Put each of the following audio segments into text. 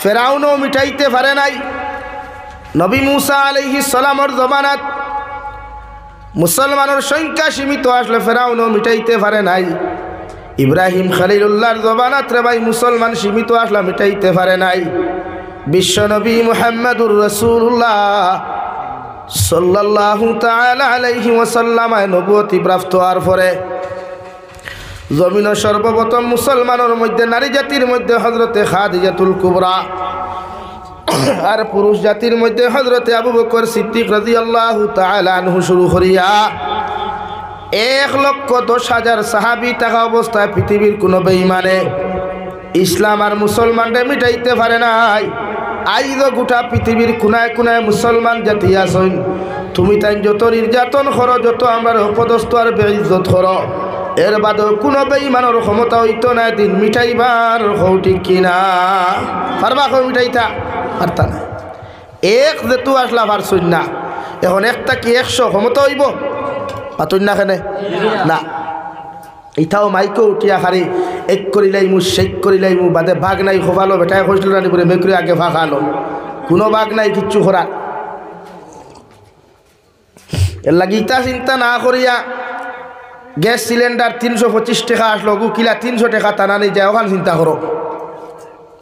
ফেরাউনও মিটাইতে পারে নাই। নবী মুসা আলাইহিস সালামের জমানাত মুসলমানের সংখ্যা সীমিত আসলে ফেরাউনও মিটাইতে পারে নাই। ইব্রাহিম খলিলুল্লাহর জমানাত রে ভাই মুসলমান সীমিত আসলে মিটাইতে পারে নাই। বিশ্ব নবী মুহাম্মদুর রাসূলুল্লাহ সাল্লাল্লাহু তাআলা আলাইহি ওয়াসাল্লাম নবুয়তি প্রাপ্ত হওয়ার পরে জমিনের সর্বপ্রথম মুসলমানের মধ্যে নারী জাতির মধ্যে হযরতে খাদিজাতুল কুবরা আর পুরুষ জাতির মধ্যে হযরতে আবু বকর সিদ্দিক রাদিয়াল্লাহু তাআলা আনহু শুরু করিয়া 1,10,000 সাহাবী থাকা অবস্থায় পৃথিবীর কোনো বেঈমানে ইসলাম আর মুসলমানদের মিটাইতে পারে নাই। আইজো গোটা পৃথিবীর কোনায় কোনায় মুসলমান জাতি আছেন, তুমি তাই যত নির্যাতন করো, যত আমার অপদস্থ আর বেইজ্জত করো, এর বাদেও কোনো বেঈমানের ক্ষমতা হইতো না দিন মিটাইবার। হও ঠিক কিনা? পারবা কেউ মিটাইতা? পারতা না। এক যেহেতু আসলা পারছই না, এখন একটা কি 100 ক্ষমতা হইব? পাতই না কেনে না। ইটাও মাইকে উঠিয়া খারি এক করিলাইমু শেক করিলাইমু বাদে ভাগ নাই খোফালো বেটায় খসল রানি করে মেকরি আগে ফাঁকালো, কোনো ভাগ নাই কিচ্ছু করার। এর লাগি ইটা চিন্তা না করিয়া গ্যাস সিলিন্ডার 325 টাকা আসলো, কিলা 300 টাকা টানা নেই যায়, ওখান চিন্তা করো।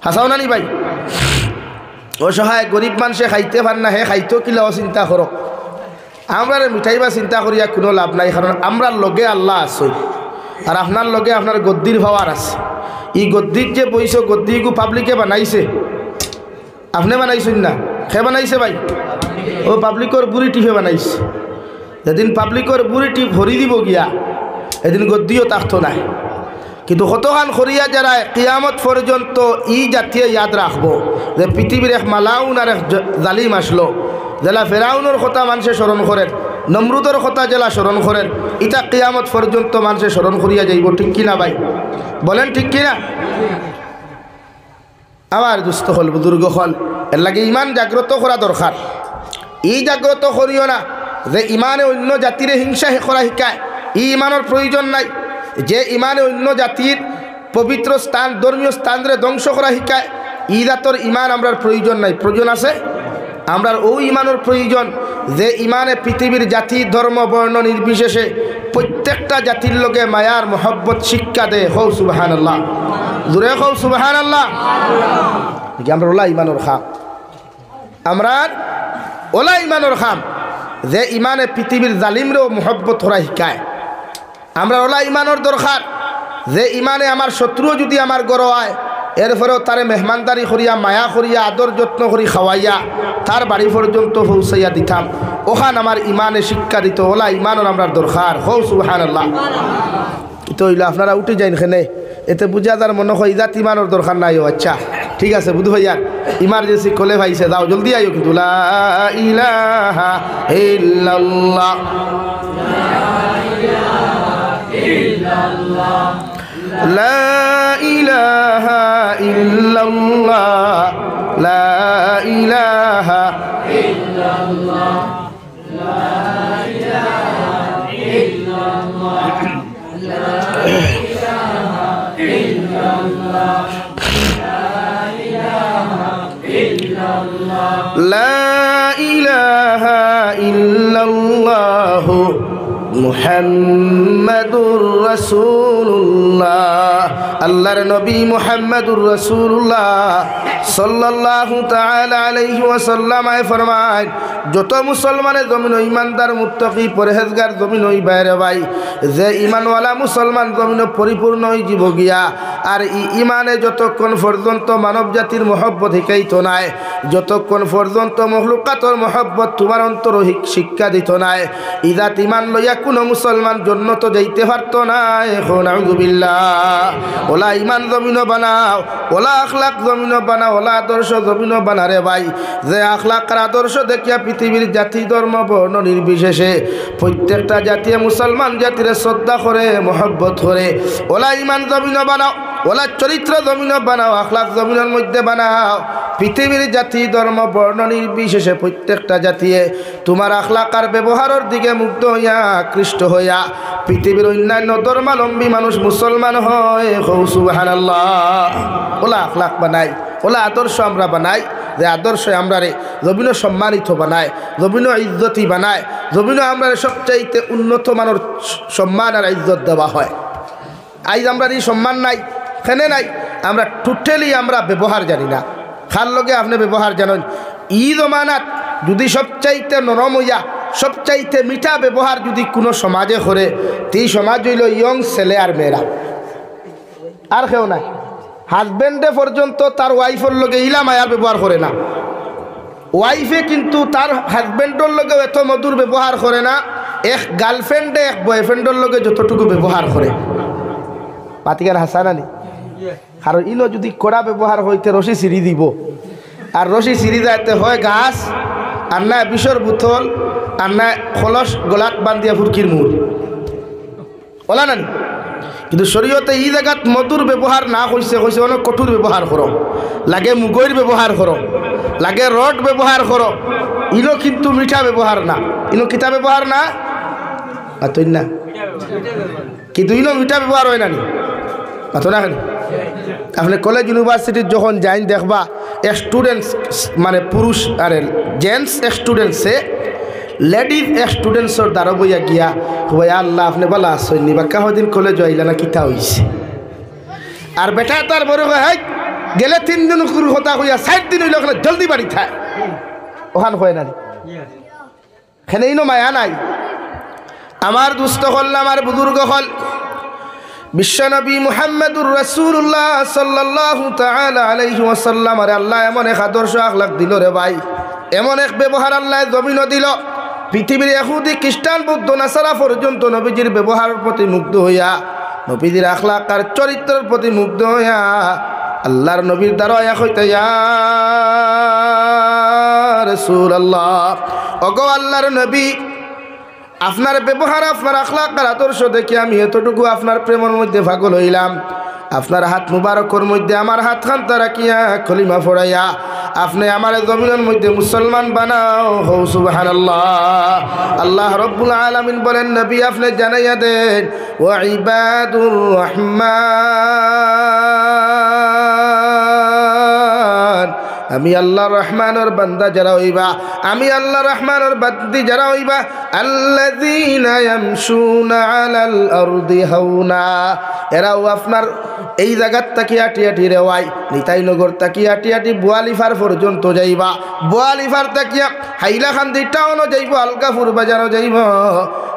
হাসাও না নি ভাই? অসহায় গরিব মানুষে খাইতে পার না, হে খাইতেও কিলাও চিন্তা করো। আমরা মিঠাইবা চিন্তা করিয়া কোনো লাভ নাই, কারণ আমরার লগে আল্লাহ আছে আর আপনার লগে আপনার গদ্দির পাওয়ার আছে। ই গদ্দির যে বইছ গদ্দিগু পাবলিকে বানাইছে, আপনি বানাইছেন না? সে বানাইছে ভাই? ও পাবলিকর বুড়ি টিপে বানাইছে। যেদিন পাবলিকর বুড়ি টিপ ভরি দিব গিয়া এদিন গদ্দিও থাকতো নাই। কিন্তু কতখান করিয়া যারা কিয়ামত পর্যন্ত ই জাতীয় ইয়াদ রাখবো যে পৃথিবীর এক মালাউন আর এক জালিম আসলো, জেলা ফেরাউনের কথা মানুষে স্মরণ করেন, নমরুদের কথা জেলা স্মরণ করেন, ইটা কিয়ামত পর্যন্ত মানুষে স্মরণ করিয়া যাইব। ঠিক কিনা ভাই? বলেন ঠিক কিনা? আমার দুস্থ হল বুজুর্গ হল, এর লাগে ইমান জাগ্রত করা দরকার। ই জাগ্রত করিও না যে ইমানে অন্য জাতিরে হিংসা করা শিকায়, ই ইমানের প্রয়োজন নাই। যে ইমানে অন্য জাতির পবিত্র স্থান ধর্মীয় স্থানরে ধ্বংস করা শিকায়, ই জাতর ইমান আমরার প্রয়োজন নাই। প্রয়োজন আছে আমরার ওই ইমানের প্রয়োজন যে ইমানে পৃথিবীর জাতি ধর্ম বর্ণ নির্বিশেষে প্রত্যেকটা জাতির লগে মায়ার মহব্বত শিক্ষা দেয়। হৌ সুবহানাল্লাহ, জোরে হৌ সুবহানাল্লাহ। আমরা ওলা ইমানোর খাম, আমরা ওলা ইমানোর খাম যে ইমানে পৃথিবীর জালিমরেও মহব্বত করা শিকায়। আমরা ওলা ইমানোর দরকার যে ইমানে আমার শত্রুও যদি আমার গড় হয় এরপরেও তারে মেহমানদারি করিয়া মায়া করিয়া আদর যত্ন করি খাওয়াইয়া তার বাড়ি পর্যন্ত পৌঁছাইয়া দিতাম। ওখান আমার ইমানে শিক্ষা দিত। ওলা ইমানের আমরা দরকার। হৌ সুবহানাল্লাহ। তো হইলে আপনারা উঠে যাইন খেনে, এতে বুঝা যার মনে হয় ইজাত ইমানের দরকার নাই। আচ্ছা ঠিক আছে, বুধ ভাইয়া ইমার্জেন্সি কলে ভাইছে, যাও জলদি আইও। কিন্তু লা ইলাহা ইল্লাল্লাহ, লা ইলাহা ইল্লাল্লাহ, লা ইলাহা ইল্লাল্লাহ, লা ইলাহা ইল্লাল্লাহ, লা ইলাহা ইল্লাল্লাহ, লা ইলাহা ইল্লাল্লাহ মুহাম্মাদুর রাসূলুল্লাহ। আল্লাহর নবী মুহাম্মাদুর রাসূলুল্লাহ সাল্লাল্লাহু তাআলা আলাইহি ওয়াসাল্লাম ফরমায়, যত মুসলমানের জমিন ইমানদার মুত্তাকি পরহেজগার জমিন ওই বাইরে ভাই, যে ইমানওয়ালা মুসলমান জমিন পরিপূর্ণ জীব গিয়া। আর ইমানে যতক্ষণ পর্যন্ত মানব জাতির মহব্বত শিখাইত নাই, যতক্ষণ পর্যন্ত মখলুকাতর মহব্বত তোমার অন্তর শিক্ষা দিত নাই, ইজাত ইমান লইয়া কোনো মুসলমান জন্নত যাইতে পারত না। এখন আউযুবিল্লাহ। ওলা ইমান জমিন বানাও, ওলা আখলাক জমিন বানাও, ওলা আদর্শ জমিন বানারে ভাই, যে আখলাক আর আদর্শ দেখিয়া পৃথিবীর জাতি ধর্ম বর্ণ নির্বিশেষে প্রত্যেকটা জাতীয় মুসলমান জাতিরে শ্রদ্ধা করে মহব্বত করে। ওলা ইমান জমিন বানাও, ওলা চরিত্র জমিন বানাও, আখলাক জমিনের মধ্যে বানাও। পৃথিবীর জাতি ধর্ম বর্ণ নির্বিশেষে প্রত্যেকটা জাতিয়ে তোমার আখলাক আর ব্যবহারের দিকে মুগ্ধ হইয়া আকৃষ্ট হইয়া পৃথিবীর অন্যান্য ধর্মাবলম্বী মানুষ মুসলমান হয়। সুবহানাল্লাহ। ওলা আখলাক বানাই। ওলা আদর্শ আমরা বানাই যে আদর্শ আমরা রে জমিনও সম্মানিত বানায়, জমিনও ইজ্জতি বানায়, জমিনও আমরা সবচাইতে উন্নত মানের সম্মান আর ইজ্জত দেওয়া হয়। আজ আমরা এই সম্মান নাই, খেনে নাই, আমরা টোটালি আমরা ব্যবহার জানি না। খার লগে আপনি ব্যবহার জানেন। ই জমানাত যদি সবচাইতে নরম হইয়া সবচাইতে মিঠা ব্যবহার যদি কোনো সমাজে করে, সেই সমাজ হইল ইয়ং ছেলে আর মেয়েরা, আর কেউ নাই। হাজব্যান্ডে পর্যন্ত তার ওয়াইফের লগে ইলা মায়ার ব্যবহার করে না, ওয়াইফে কিন্তু তার হাজব্যান্ডের লগেও এত মধুর ব্যবহার করে না, এক গার্লফ্রেন্ডে এক বয়ফ্রেন্ডের লগে যতটুকু ব্যবহার করে। পাতিকার হাসানানি কারণ ইনো যদি কড়া ব্যবহার হইতে রশি সিঁড়ি দিব, আর রশি সিঁড়ি যাইতে হয় গাছ, আর না বিষর বোতল, আর না খলস গলাত বান্ধিয়া ফুরকির মূল ওলা নানি। কিন্তু শরীয়তে এই জায়গাত মধুর ব্যবহার না কইছে, কইছে অনেক কঠোর ব্যবহার করো, লাগে মুগৈর ব্যবহার করো, লাগে রড ব্যবহার করো। ইনো কিন্তু মিঠা ব্যবহার না, ইনো কিতা ব্যবহার না, তুই না কিন্তু ইনো মিঠা ব্যবহার হয় না নি মাতো না। আপনি কলেজ ইউনিভার্সিটির যখন যাইন দেখবা স্টুডেন্টস মানে পুরুষ আর জেন্টস স্টুডেন্টসে লেডিজ স্টুডেন্টসর দ্বারা বইয়া গিয়া হই আল্লাহ আপনি বলা আসেননি বা কাহদিন কলেজ আইলা না কিতা হইছে। আর বেটা তার বড় হয় গেলে 3 দিন কথা কইয়া 4 দিন হইল ওখানে জলদি বাড়ি থায় ওখান হয় না খেনেই নো মায়া নাই। আমার দুস্থ হল আমার বুজুর্গ হল বিশ্বনবী মুহাম্মদুর রাসূলুল্লাহ সাল্লাল্লাহু তাআলা আলাইহি ওয়াসাল্লাম আরে আল্লাহ এমন এক আদর্শ আখলাক দিল রে ভাই, এমন এক ব্যবহার আল্লাহ জমিন দিল। পৃথিবীর ইহুদি খ্রিস্টান বৌদ্ধ নাসারা পর্যন্ত নবীজির ব্যবহারের প্রতি মুগ্ধ হইয়া, নবীজির আখলাক আর চরিত্রের প্রতি মুগ্ধ হইয়া আল্লাহর নবীর দ্বারা এক হইতে ইয়া রাসূলুল্লাহ, ওগো আল্লাহর নবী আপনার ব্যবহার আপনার আখলাক আর আদর্শ দেখে আমি এতটুকু আপনার প্রেমের মধ্যে পাগল হইলাম। আপনার হাত মুবারকের মধ্যে আমার হাত খান্তা রাখিয়া কলিমা ফড়াইয়া আপনি আমার জমিনের মধ্যে মুসলমান বানাও হৌ সুবহানাল্লাহ। আল্লাহ রব্বুল আলামিন বলেন নবী আপনি জানাইয়া দেন ওয়া ইবাদুর রহমান, আমি আল্লাহ রহমানের বান্দা যারা হইবা, আমি আল্লাহ রহমানের বান্দি যারা হইবা, আল্লাযীনা ইয়ামশুনা আলাল আরদি হাওনা, এরাও আপনার এই জায়গার তাকিয়া টিয়াটি রেওয়াই নিতাইনগর তাকিয়া টিয়াটি বোয়ালিফার পর্যন্ত যাইবা, বোয়ালিফার তাকিয়া হাইলাকান্দি টাউনও যাইব, আলকাপুর বাজারও যাইব।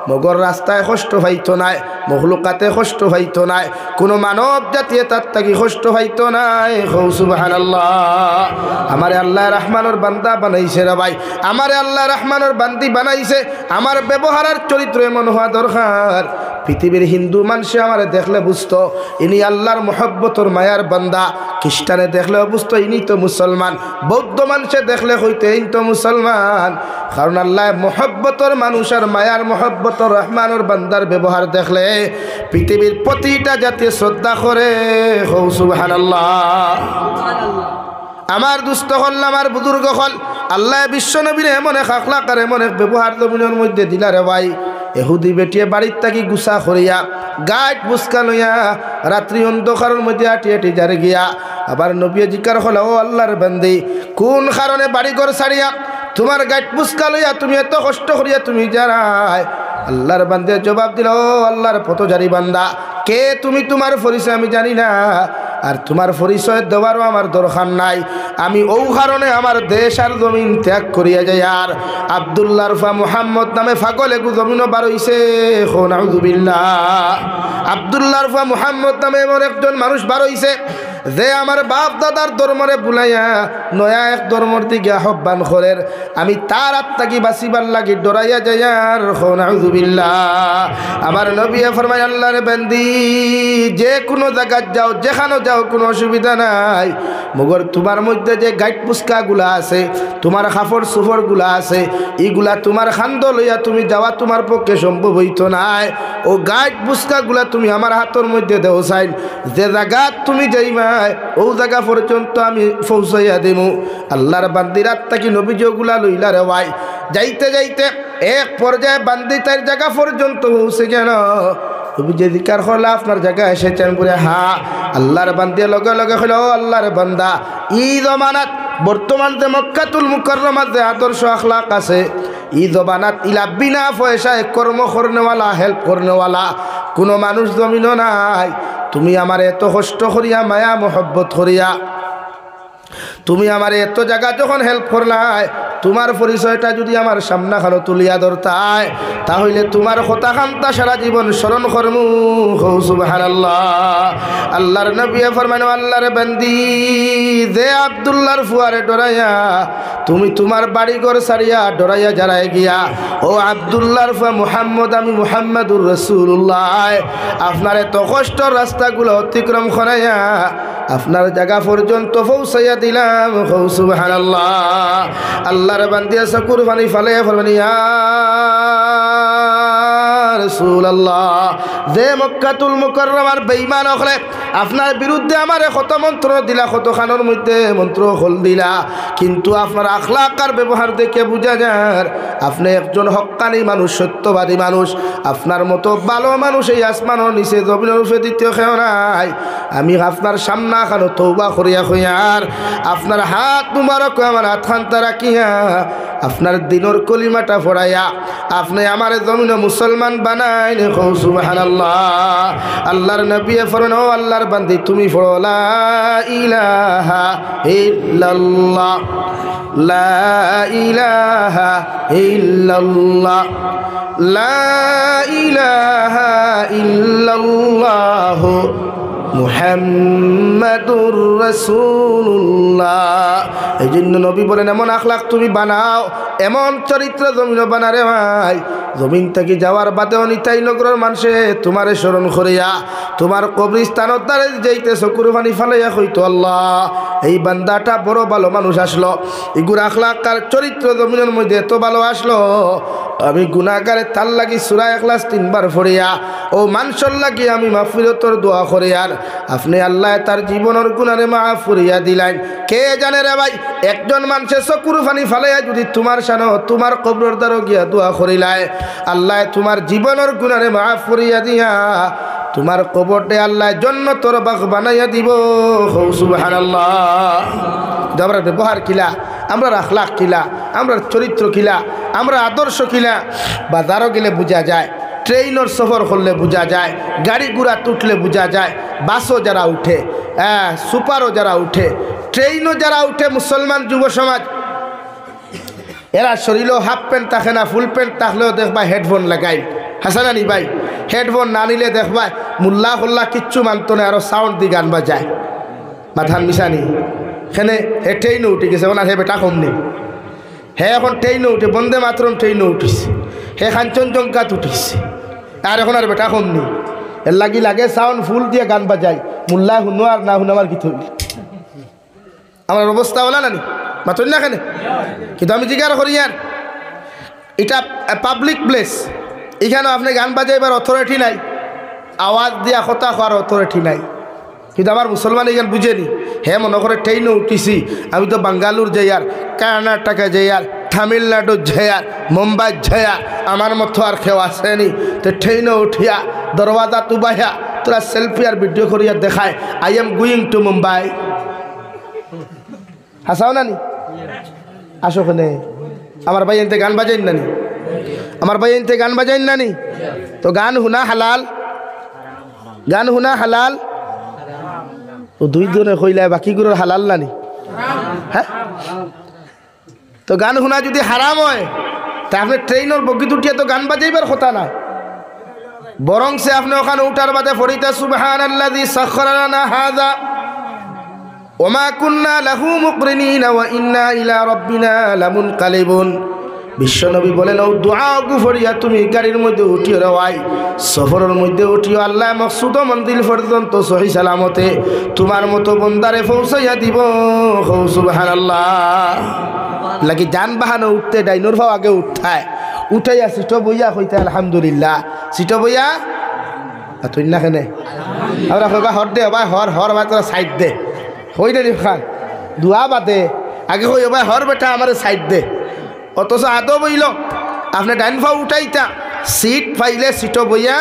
মগর রাস্তায় কষ্ট পাইতো নাই, মখলুকাতে কষ্ট পাইতো নাই, কোনো মানব জাতীয় তার তাকি কষ্ট পাইতো নাই। হৌ সুবহানাল্লাহ। আমারে আল্লাহ রহমানের বান্দা বানাইছে রে ভাই, আমারে আল্লাহ রহমানের বান্দি বানাইছে। আমার ব্যবহারের চরিত্র এমন হওয়া দরকার পৃথিবীর হিন্দু মানুষে আমারে দেখলে বুঝতো ইনি আল্লাহর মহব্বতর মায়ার বান্দা, খ্রিস্টানে দেখলেও বুঝতো ইনি তো মুসলমান, বৌদ্ধ মানুষে দেখলে হইতো ইনি তো মুসলমান। কারণ আল্লাহ মহব্বতর মানুষ আর মায়ার মহব্বতর রহমানের বান্দার ব্যবহার দেখলে পৃথিবীর প্রতিটা জাতীয় শ্রদ্ধা করে। হৌ সুবহানাল্লাহ। আমার দুস্থ হল আমার বুজুর্গ হল আল্লাহ বিশ্ব নবীর এমন এক আখলাক আর এমন এক ব্যবহার জমিনের মধ্যে দিলা রে ভাই, এহুদি বেটিয়ে বাড়ির থাকি গুছা করিয়া গাছ বুসকা লইয়া রাত্রি অন্ধকারের মধ্যে আটি আটি যারে গিয়া আবার নবী জিকার হল ও আল্লাহর বান্দি কোন কারণে বাড়ি ঘর ছাড়িয়া তোমার গাছ বুসকা লইয়া তুমি এত কষ্ট করিয়া তুমি যারাই? আল্লাহর বান্দে জবাব দিল ও আল্লাহর পথচারী বান্দা, কে তুমি? তোমার পরিচয় আমি জানি না, আর তোমার পরিচয় দেওয়ারও আমার দরকার নাই। আমি ও কারণে আমার দেশ আর জমিন ত্যাগ করিয়া যাই। আর আব্দুল্লাহ রফা মুহাম্মদ নামে ফাগল এগু জমিনও বার হইছে। নাউযুবিল্লাহ। আব্দুল্লাহ রফা মুহাম্মদ নামে এমন একজন মানুষ বার হইছে যে আমার বাপ দাদার ধর্মরে বুলাইয়া নয়া এক ধর্মর দিকে আহ্বান করেন। আমি তার আত্মাকে বাঁচিবার লাগি ডরাইয়া যাই। আর নাউযুবিল্লাহ। আমার নবী ফরমায় আল্লাহর বান্দি যে কোনো জায়গা যাও, যেখানে যাও কোনো অসুবিধা নাই, মগর তোমার মধ্যে যে গাইড পুস্কাগুলা আছে, তোমার কাপড় সুফরগুলা আছে, এইগুলা তোমার খান্দ লইয়া তুমি যাওয়া তোমার পক্ষে সম্ভব হইতো নাই। ও গাইড পুস্কাগুলা তুমি আমার হাতের মধ্যে দেও চাইন, যে জায়গা তুমি যাইবা ও জায়গা পর্যন্ত আমি পৌঁছাইয়া দেবো। আল্লাহর বান্দির আত্মা কি নবীজগুলা লইলা রে ভাই। যাইতে যাইতে এক পর্যায়ে বান্দি তার জায়গা পর্যন্ত পৌঁছে গেল। তুমি যে জিকার করলা আপনার জায়গায় এসেছেন বলে হ্যাঁ আল্লাহর বান্দা লগে লগে হইল আল্লাহর বান্দা এই জমানাত বর্তমান যে মক্কাতুল মুকাররমাত যে আদর্শ আখলাক আছে এই জমানাত ইলা বিনা পয়সায় কর্ম করনেওয়ালা হেল্প করনেওয়ালা কোনো মানুষ জমিনও নাই। তুমি আমার এত কষ্ট করিয়া মায়া মোহব্বত করিয়া তুমি আমার এত জায়গা যখন হেল্প করলাই তোমার পরিচয়টা যদি আমার সামনা খানো তুলিয়া ধরতায় তাহলে তোমার কথা খান্তা সারা জীবন স্মরণ করমু সুবহানাল্লাহ। আল্লাহর নবী ফরমানো আল্লাহর বান্দি যে আব্দুল্লাহর ফুয়ারে ডরাইয়া তুমি তোমার বাড়ি ঘর সারিয়া ডরাইয়া যারাই গিয়া ও আব্দুল্লাহর ফুয়া মুহাম্মদ আমি মুহাম্মাদুর রাসূলুল্লাহ আপনার এত কষ্টর রাস্তাগুলো অতিক্রম করাইয়া আপনার জায়গা পর্যন্ত পৌঁছাইয়া দিলাম সুবহানাল্লাহ। আল্লাহর বান্দিয়া সাকুর পানি ফালে ফরমানি ইয়া রাসূলুল্লাহ যে মক্কাতুল মুকাররমার বেঈমান হলে আপনার বিরুদ্ধে আমারে কত মন্ত্র দিলা কত খানোর মধ্যে মন্ত্র হল দিলা কিন্তু আপনার আখলাক আর ব্যবহার দেখে বুঝা যায় আপনি একজন হক্কানি মানুষ সত্যবাদী মানুষ। আপনার মতো ভালো মানুষ এই আসমানের নিচে জমিনের উপরে দ্বিতীয় কেউ নাই। আমি আপনার সামনা খানো তওবা করিয়া হইয়ার আপনার হাত মুবারক আমার হাত খান্তা রাখিয়া আপনার দিনের কলিমাটা পড়াইয়া আপনি আমার জমিনে মুসলমান বানাই সুবহানাল্লাহ। আল্লাহর নবী ফরমান ও আল্লাহর বান্দি তুমি পড়ো লা ইলাহা ইল্লাল্লাহ লা ইলাহা ইল্লাল্লাহ লা ইলাহা ইল্লাল্লাহ মুহাম্মাদুর রাসূলুল্লাহ। এই জন্য নবী বলেন এমন আখলাক তুমি বানাও এমন চরিত্র জমিন বানারে ভাই জমিন থেকে যাওয়ার বাদেও নিতাই নগরের মানুষে তোমারে স্মরণ করিয়া তোমার কবরস্থানের দ্বারে যাইতে চকুর পানি ফালাইয়া হইতো আল্লাহ এই বান্দাটা বড় ভালো মানুষ আসলো এগুলো আখলাক আর চরিত্র জমিনের মধ্যে এত ভালো আসলো আমি গুনাহগারে তার লাগি সূরা ইখলাস 3 বার পড়িয়া ও মানুষের লাগি আমি মাগফিরাতের দোয়া করি আর আপনি আল্লাহ তার জীবনের গুনাহে মাফ করিয়া দিলেন। কে জানে রে ভাই একজন মানুষের চকুর পানি ফালাইয়া যদি তোমার শানো তোমার কবরের দ্বারে গিয়া দোয়া করিলায় আল্লাহ তোমার জীবনের গুনাহে মাফ করিয়া দিয়া তোমার কবরতে আল্লাহ জান্নাতের বাগ বানাইয়া দিব সুবহানাল্লাহ। আমরা ব্যবহার কিলা আমরা আখলাক কিলা আমরা চরিত্র কিলা আমরা আদর্শ কিলা বাজারও গেলে বোঝা যায় ট্রেনের সফর করলে বোঝা যায় গাড়ি ঘোড়া তুটলে বোঝা যায় বাসও যারা উঠে সুপারও যারা উঠে ট্রেনও যারা উঠে মুসলমান যুব সমাজ এরা শরীরেও হাফ প্যান্ট থাকে না ফুল প্যান্ট থাকলেও দেখবা হেডফোন লাগাই হাসানা নি ভাই হেডফোন না নিলে দেখবা মুল্লা খুল্লা কিচ্ছু মানতো না আরও সাউন্ড দিয়ে গান বাজায় মাথার নিশানি সেনে হে ট্রেনে উঠে গেছে ওনার হে বেটা কম নেই হে এখন ট্রেনে উঠে বন্দে মাতরম ট্রেনে উঠিছে হে কাঞ্চনজঙ্ঘাত উঠিছে আর এখন আর বেটা কম নেই এর লাগে সাউন্ড ফুল দিয়ে গান বাজায় মুল্লা শুনো আর না শুনো আমার কি থইল আমার অবস্থা হলা নানি মাতন না কেন কিন্তু আমি জিজ্ঞাসা করি আর এটা পাবলিক প্লেস এখানে আপনি গান বাজাইবার অথরিটি নাই আওয়াজ দিয়া কথা হওয়ার অথরিটি নাই কিন্তু আমার মুসলমান এখানে বুঝেনি হে মনে করে ট্রেনে উঠিছি আমি তো বাঙ্গালোর যাই আর কর্ণাটকে যাই আর তামিলনাড়ু যাই আর মুম্বাই যাই আর আমার মতো আর কেউ আসেনি তো ট্রেনে উঠিয়া দরওয়াজা তুবাইয়া তোরা সেলফি আর ভিডিও করিয়া দেখায় I am going to Mumbai হাসাও নানি আসো ওখানে আমার ভাই এনতে গান বাজাইন নানি আমার ভাই এনতে গান বাজাইন নানি তো গান শুনা হালাল গান শুনা হালাল ও দুই জনে কইলায় বাকিগুলোর হালাল নানি হ্যাঁ তো গান শুনা যদি হারাম হয় তা আপনি ট্রেনের বগিত উঠিয়ে তো গান বাজাইবার কথা না বরং সে আপনি ওখানে উঠার বাদে ফরিতা সুবহানাল্লাযী সাখখারা লানা হাযা ওমা কুন্না লাহু মুকরিনিন ওয়া ইন্না ইলা রাব্বিনা লামুনকালিবুন বিশ্বনবী বলেন ও দোয়া গুফরিয়া তুমি গাড়ির মধ্যে উঠিও রে ভাই সফরের মধ্যে উঠিও আল্লাহ মকসুদ মন্দির পর্যন্ত সহি সালামতে তোমার মতো বন্দারে পৌঁছাইয়া দিব সুবহানাল্লাহ। লাগি যানবাহনে উঠতে ডাইনোর ভাও আগে উঠায় উঠাইয়া সিটো বইয়া কইতে আলহামদুলিল্লাহ সিটো বইয়া তুই না কেনে আমরা কইবা হর দে ভাই হর হর ভাই তোরা সাইড দে হই দে খান দোয়া বাদে আগে কই ভাই হর বেটা আমার সাইড দে অথচ আদৌ বইল আপনি ডাইন ভাও উঠাইতা সিট পাইলে সিটো বইয়া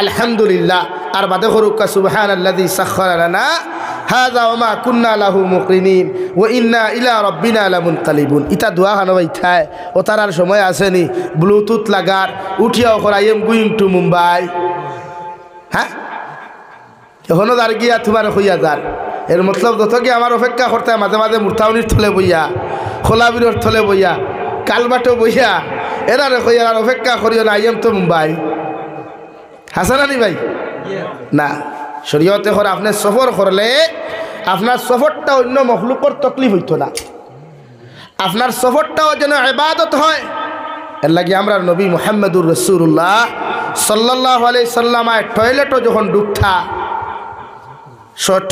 আলহামদুলিল্লাহ, আর বাদে করুক সুবহানাল্লাযী সাখখারা লানা হাযা ওয়া মা কুন্না লাহু মুকরিনিন ওয়া ইন্না ইলা রাব্বিনা লামুনকালিবুন। ইতা দোয়া খানবাই থায় ও তারার সময় আসেনি ব্লুটুথ লাগার উঠিয়াও কর I am going to Mumbai. হ্যাঁ, এখনো দার গিয়া তোমার হইয়া যার এর মতলব যত কি আমার অপেক্ষা করতে মাঝে মাঝে মুরতাউনির থলে বইয়া, খোলাবিরর থলে বইয়া, কালবাটো বইয়া এরার হইয়া আর অপেক্ষা করিও না, আই এম তো মুম্বাই। হাসানানি ভাই না, শরীয়তে করে আপনি সফর করলে আপনার সফরটা অন্য মখলুকর তকলিফ হইতো না, আপনার সফরটাও যেন ইবাদত হয়। এর লাগে আমরা নবী মুহাম্মদুর রাসূলুল্লাহ সাল্লাল্লাহু আলাইহি সাল্লামায় টয়লেটও যখন ঢুকতা,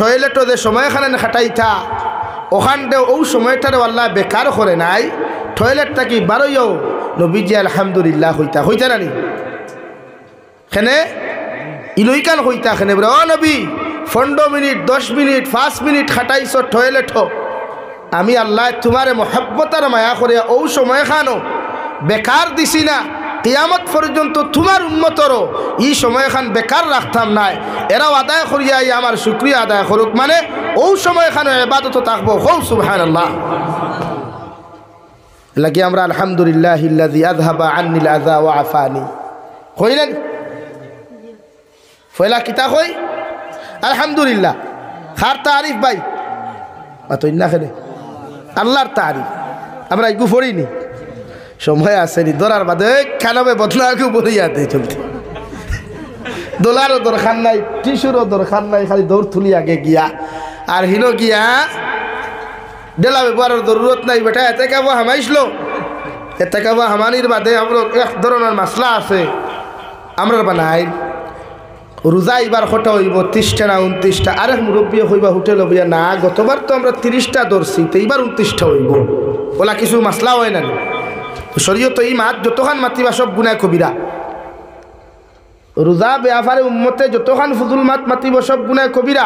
টয়লেটও যে সময়খানে খাটাইতা ওখানটাও ও সময়টারও আল্লাহ বেকার করে নাই। টয়লেটটা কি বারোইও নবীজি আলহামদুলিল্লাহ হইতা হইতা নানি খেনে ইলইকান হইতা খেনে বলে ও নবী 15 মিনিট 10 মিনিট 5 মিনিট খাটাইছ টয়লেট, আমি আল্লাহ তোমারে মহব্বতার মায়া করে ও সময় খানো বেকার দিছি না, কিয়ামত পর্যন্ত তোমার উম্মতরও এই সময় খান বেকার রাখতাম নাই। এরাও আদায় করিয়া আমার শুকরিয়া আদায় করুক, মানে ও সময় খানো ইবাদত থাকবো। হৌ সুবহানাল্লাহ। লাগি আমরা আলহামদুলিল্লাহিল্লাযী আযহাবা আন্নিল আযা ওয়া আফানি কইলেন ফয়লা কিতা কই আলহামদুলিল্লাহ। খার তারিফ ভাই মাতই না খেলে আল্লাহর তারিফ আমরা ইগু পড়িনি, সময় আসেনি দরার বাদে খানাবে বদনাকে বলিয়া দেয় চলতে, দোলারও দরকার নাই, টিস্যুরও দরকার নাই, খালি দৌড় তুলি আগে গিয়া আর হিনো গিয়া ডেলা ব্যবহারের জরুরত নাই। বেটা এতে কাবো হামাইছিল, এতে কাবো হামানির বাদে আমরা এক ধরনের মাসলা আছে আমরা বানাই রোজা এবার খটা হইব 30টা না 29টা। আরেক মুরব্বী হইবা হোটেল হইয়া না গতবার তো আমরা 30টা ধরছি, তো এইবার 29টা হইব ওলা কিছু মাসলা হয় না। শরীয়ত এই মাত যতখান মাতিবা সব গুনাহ কবিরা, রোজা বেআফারে উম্মতে যতখান ফুজুল মাত মাতিব সব গুনাহ কবিরা।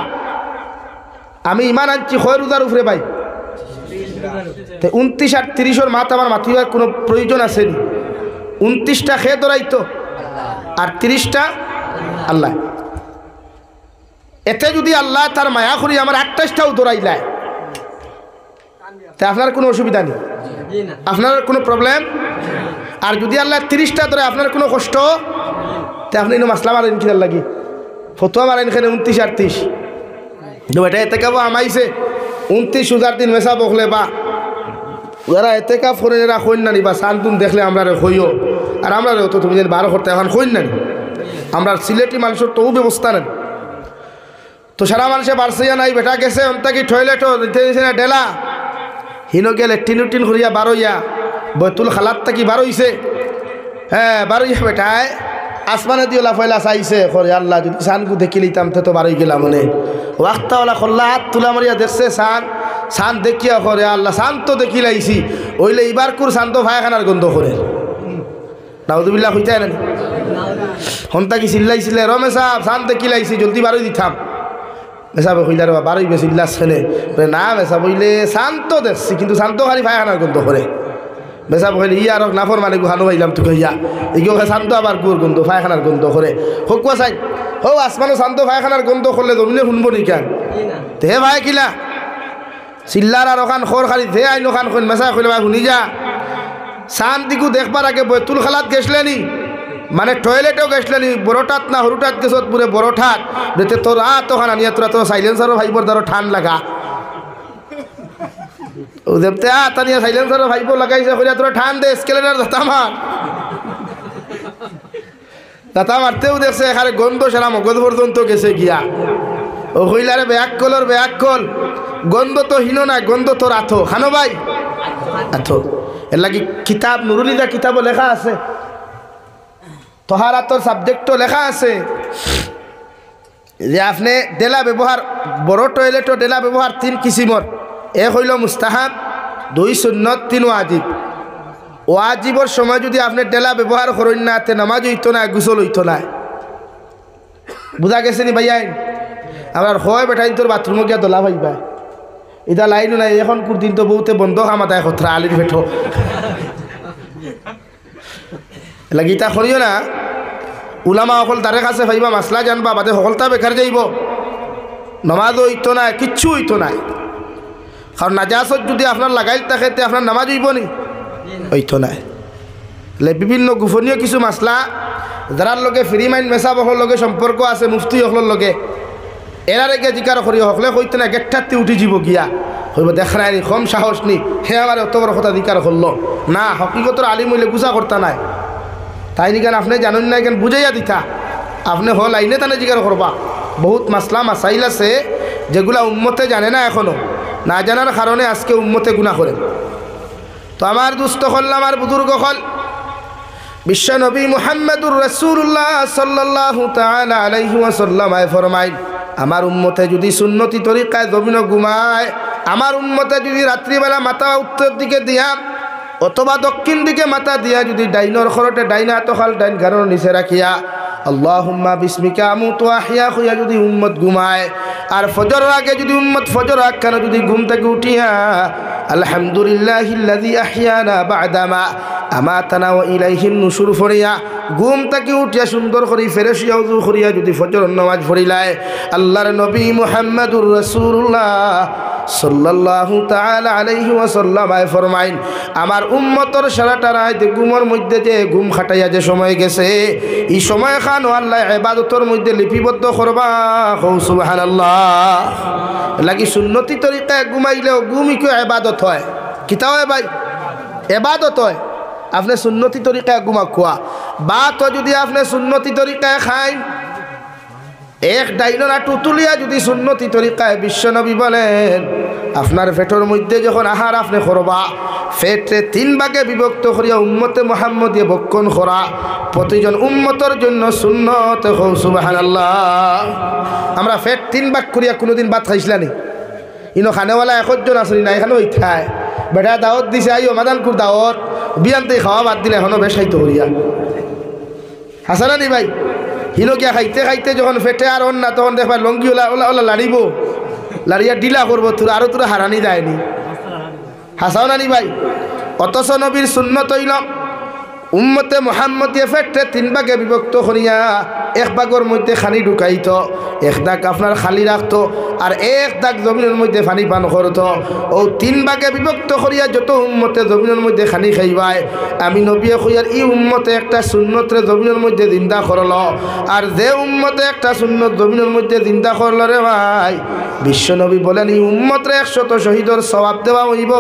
আমি ইমান আনছি হয় রোজার উপরে ভাই, 29 আর 30-এর মাত আমার মাতিবার কোনো প্রয়োজন আছে নি? 29টা খেয়ে ধরাইতো আর 30টা আল্লাহ। এতে যদি আল্লাহ তার মায়া করি আমার 28টাও ধরাইলায় তা আপনার কোনো অসুবিধা নেই, আপনার কোনো প্রবলেম। আর যদি আল্লাহ 30টা ধরে আপনার কোনো কষ্ট, তা আপনি মাসলা মারেন কিনার লাগি ফতুয়া মারেন এখানে 29 আর 30। এটা এতে কাবো আমাইছে 29 রোজার দিন মেসা বকলে বা ওরা এতে কাপ করে এরা কইন নানি বা সান্তুন দেখলে আমরা হইও, আর আমরা তো তুমি যেন 12 করতে এখন কইন নানি। আমরা সিলেটি মানুষের তো ব্যবস্থা নেন, তো সারা মানুষে বাড়ছিয়া নাই বেটা গেছে অন্তাকি টয়লেটও দিতে দিছে না ডেলা হিনো গেলে টিনুটিন করিয়া বারোইয়া বৈতুল খালাত থাকি বারোইছে। হ্যাঁ বারোইয়া বেটায় আসমানে দিয়ে লাফাইলা চাইছে করে আল্লাহ যদি সানকু দেখি লিতাম তো বারোই গেলাম মনে ওয়াক্তাওয়ালা খোল্লা হাত তুলা মারিয়া দেখছে সান দেখিয়া করে আল্লাহ সান তো দেখি লাইছি ওইলে এইবার কুর শান্ত ভাইখানার গন্ধ করে নাউজুবিল্লাহ হইতে না হন্তা কি চিল্লাইছিলে রমে সাহেব শান দেখি লাইছি জলদি বারোই দিতাম। মেসাবে কইলা রে বারোই বেশি চিল্লাস খেলে না মেসা বইলে শান্ত দেখছি কিন্তু শান্ত খালি ভাইখানার গন্ধ করে। বেসা বলে ইয়া আর নাফর মানে গুহানো পাইলাম তোকে ইয়া এগিয়ে শান্ত আবার গুর গন্ধ পায়খানার গন্ধ করে হোকুয়া চাই হো আসমানো শান্ত পায়খানার গন্ধ করলে জমিনে শুনবো নি কেন তে ভাই কিলা চিল্লার আর ওখান খর খালি ধে আইন ওখান খন মেসা কইলে ভাই শুনি যা শান দিকু দেখবার আগে বৈতুল খালাত গেছলেনি মানে টয়লেটেও গেছলেনি বড়টাত না হরুটাত গেছত পুরে বড়ঠাত বেতে তোর তোখান আনিয়া তোরা তো সাইলেন্সারও ভাইবর ধরো ঠান লাগা ও দেখতে তানিয়া সাইলেন্সার ভাইবো লাগাইছে কইরা তোরা ঠান দে স্কেলেটার দাতা মারতেও দেখছে এখানে গন্ধ সারা মগজ পর্যন্ত গেছে গিয়া ও কইলারে ব্যাক কল গন্ধ তো হিনো না গন্ধ তো রাথো খানো ভাই আথো এর লাগি কিতাব নুরুলিদা কিতাবও লেখা আছে তহারাতর সাবজেক্টও লেখা আছে যে আপনি ডেলা ব্যবহার বড় টয়লেটও ডেলা ব্যবহার 3 কিসিমর এক হইল মুস্তাহাব 2 সুন্নত 3 ওয়াজিব। ওয়াজিবর সময় যদি আপনি ডেলা ব্যবহার করেন না তে নামাজ হইতো না গোসল হইতো না বুঝা গেছে নি ভাইয়া আমার হয় বেটাইন তোর বাথরুমে গিয়া দোলা ভাইবা এটা লাইনও নাই এখন দিন তো বহুতে বন্ধ খামাতায় খতরা আলির বেঠো লাগি তা করিও না উলামা সকল তারে কাছে ভাইবা মাসলা জানবা বাদে সকলতা বেকার যাইব নমাজও হইতো না কিচ্ছু হইতো না কারণ নাজাসত যদি আপনার লাগাইল থাকে তে আপনার নামাজ হইব নি হইতো না বিভিন্ন গোপনীয় কিছু মাসলা যারার লগে ফ্রি মাইন্ড মেসা বহর লগে সম্পর্ক আছে মুফতি সকলের লগে এরার গে জিকার করি হকলে হইতো না গেটটাতে উঠি যাব গিয়া হইব দেখ নাই কম সাহস নি হে আমার অত বড় কথা জিকার করলো না হকিকতর আলিম হইলে গুছা করতা নাই তাই নি কেন আপনি জানেন না কেন বুঝাইয়া দিতা আপনি হল আইনে তানে জিকার করবা বহুত মাসলা মাসাইল আছে যেগুলা উম্মতে জানে না এখনো না জানার কারণে আজকে উম্মতে গুনাহ করে তো আমার দুস্থ হল আমার বুজুর্গ হল বিশ্ব নবী মুহাম্মদুর রাসূলুল্লাহ সাল্লাল্লাহু তাআলা আলাইহি ওয়াসাল্লাম ফরমাইন আমার উম্মতে যদি সুন্নতি তরিকায় জমিন ঘুমায় আমার উম্মতে যদি রাত্রিবেলা মাথা উত্তর দিকে দিয়া অথবা দক্ষিণ দিকে মাথা দিয়া যদি ডাইনর খরটে ডাইনা তখাল ডাইন ঘাড়র নিচে রাখিয়া আল্লাহুম্মা বিসমিকা আমুতু আহইয়া হইয়া যদি উম্মত ঘুমায় আর ফজর আগে যদি উম্মত ফজর আখ্যান যদি ঘুম থেকে উঠিয়া আলহামদুলিল্লাহিল্লাযী আহইয়ানা বা'দামা আমাতানা ওয়া ইলাইহিন নুশুর ফরিয়া ঘুম থেকে উঠিয়া সুন্দর করে ফ্রেশ হইয়া ওযু করিয়া যদি ফজর নামাজ পড়িলায় আল্লাহর নবী মুহাম্মদুর রাসূলুল্লাহ সাল্লাল্লাহু তাআলা আলাইহি ওয়াসাল্লাম ফরমাইন আমার উম্মতর সারাটা রাত ঘুমের মধ্যে যে ঘুম খাটাইয়া যে সময় গেছে এই সময় খান আল্লাহ ইবাদতের মধ্যে লিপিবদ্ধ করবা সুবহানাল্লাহ লাগি সুন্নতি তরিকায় ঘুমাইলেও ঘুমই কি ইবাদত হয় কিতাও ভাই ইবাদত হয় আপনি সুন্নতি তরিকায় ঘুমা খোয়া বা তো যদি আপনি সুন্নতি তরিকায় খাই এক ডাইনরা টুতুলিয়া যদি সুন্নতি তরিকায় বিশ্বনবী বলেন আপনার পেটের মধ্যে যখন আহার আপনি করবা পেটে তিন ভাগে বিভক্ত করিয়া উম্মতে মুহাম্মদে বক্ষণ করা প্রতিজন উম্মতের জন্য সুন্নত হও সুবহানাল্লাহ আমরা পেট তিন ভাগ করিয়া কোনোদিন ভাত খাইছিলানি ইনো খানেওয়ালা একজন আসলি না এখানে ওইঠায় বেটা দাওয়াত দিছে আইও মাদানকুর দাওয়াত বিয়ান্তে খাওয়া বাদ দিলে এখনো বেশ খাইতে করিয়া হাসানানি ভাই হিনকিয়া খাইতে খাইতে যখন ফেটে আর অন না তখন দেখবা লঙ্গি ওলা ওলা ওলা লাড়িব লাড়িয়া ডিলা করবো তোর আরও তোরা হারানি যায়নি হাসাও নানি ভাই অথচ নবীর সুন্নত হইল উম্মতে মুহাম্মদে ফেটে তিন ভাগে বিভক্ত করিয়া এক ভাগের মধ্যে খানি ঢুকাইত এক দাগ আপনার খালি রাখতো আর এক দাগ জমিনের মধ্যে পানি পান করতো ও তিন ভাগে বিভক্ত করিয়া যত উম্মতে জমিনের মধ্যে খানি খাইবায় আমি নবী কইয়ার ই উম্মতে একটা সুন্নতরে জমিনের মধ্যে জিন্দা করল আর যে উম্মতে একটা সুন্নত জমিনের মধ্যে জিন্দা করল রে ভাই বিশ্ব নবী বলেন এই উম্মতরে 100 শহীদর সওয়াব দেওয়া হইব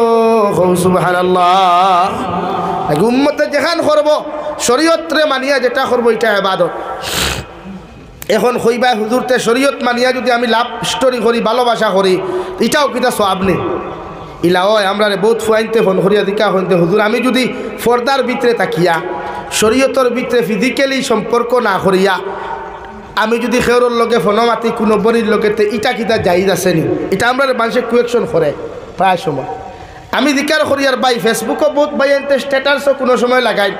সুবহানাল্লাহ উম্মতে যেখান করব শরীয়তরে মানিয়া যেটা করব এটা ইবাদত এখন কইবা হুজুরতে শরীয়ত মানিয়া যদি আমি লাভ স্টোরি করি ভালোবাসা করি এটাও কিটা সওয়াব নেই ইলা হয় আমরা বহুত ফুয়াইনতে ফোন করিয়া দিকা হইতে হুজুর আমি যদি পর্দার ভিতরে তাকিয়া শরীয়তর ভিতরে ফিজিক্যালি সম্পর্ক না করিয়া আমি যদি খেউরর লগে ফোনমাতি কোনো বনির লগে ইটা কিটা জায়েজ আছে নি এটা আমরা মানুষের কুয়েকশন করে প্রায় সময় আমি দিকার করিয়ার বাই ফেসবুকও বহুত বাই এনতে স্ট্যাটাসও কোনো সময় লাগাই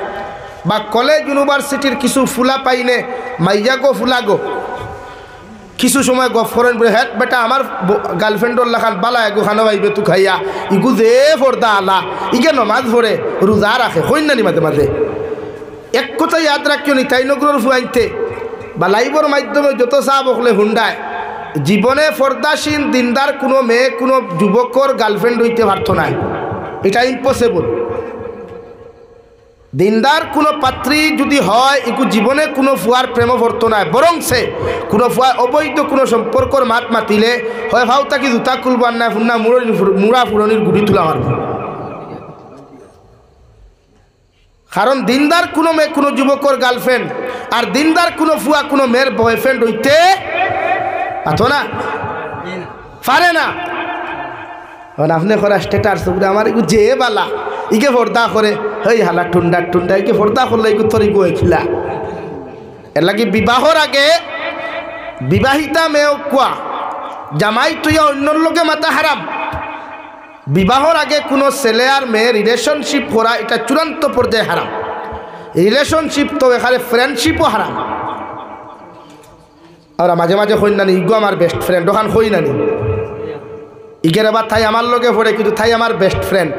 বা কলেজ ইউনিভার্সিটির কিছু ফুলা পাইনে মাইয়া গো ফুলা গো কিছু সময় গফ করেন বলে হ্যাঁ বেটা আমার গার্লফ্রেন্ডর লাখান বালা এগো খানো ভাইবে তু খাইয়া ইগু যে ফর্দা আলা ইগে নমাজ ভরে রোজা রাখে হইন নানি মাঝে মাঝে এক কথা ইয়াদ রাখিও নি তাই নগরের ফুয়াইতে বা লাইভর মাধ্যমে যত চাহ বকলে হুন্ডায় জীবনে পর্দাসীন দিনদার কোনো মেয়ে কোনো যুবকর গার্লফ্রেন্ড হইতে পারত না এটা ইম্পসিবল দিনদার কোনো পাত্রী যদি হয় এগু জীবনে কোনো ফুয়ার প্রেম ভরত নাই বরং সে কোনো ফুয়া অবৈধ কোনো সম্পর্কর মাত মাতিলে হয় ভাও তাকে জুতা খুলবার না ফুন্না মুড়া ফুরনির গুড়ি তোলা মারব কারণ দিনদার কোনো মেয়ে কোনো যুবকর গার্লফ্রেন্ড আর দিনদার কোনো ফুয়া কোনো মেয়ের বয়ফ্রেন্ড হইতে পাতো না পারে না আপনি করা স্টেটাস আমার এগু যে বালা ইকে ফর্দা করে হেই হালা টুন্ডা টুন্ডা ইকে ফর্দা করলে এগু তোর ইগু হয়েছিলা এর লাগে বিবাহর আগে বিবাহিতা মেয়ে কোয়া জামাই তুইয়া অন্যর লোকে মাতা হারাম বিবাহর আগে কোনো ছেলে আর মেয়ে রিলেশনশিপ করা এটা চূড়ান্ত পর্যায়ে হারাম রিলেশনশিপ তো এখানে ফ্রেন্ডশিপও হারাম আমরা মাঝে মাঝে হই নানি ইগো আমার বেস্ট ফ্রেন্ড ওখান হই নানি ইগের আবার তাই আমার লোকে পড়ে কিন্তু তাই আমার বেস্ট ফ্রেন্ড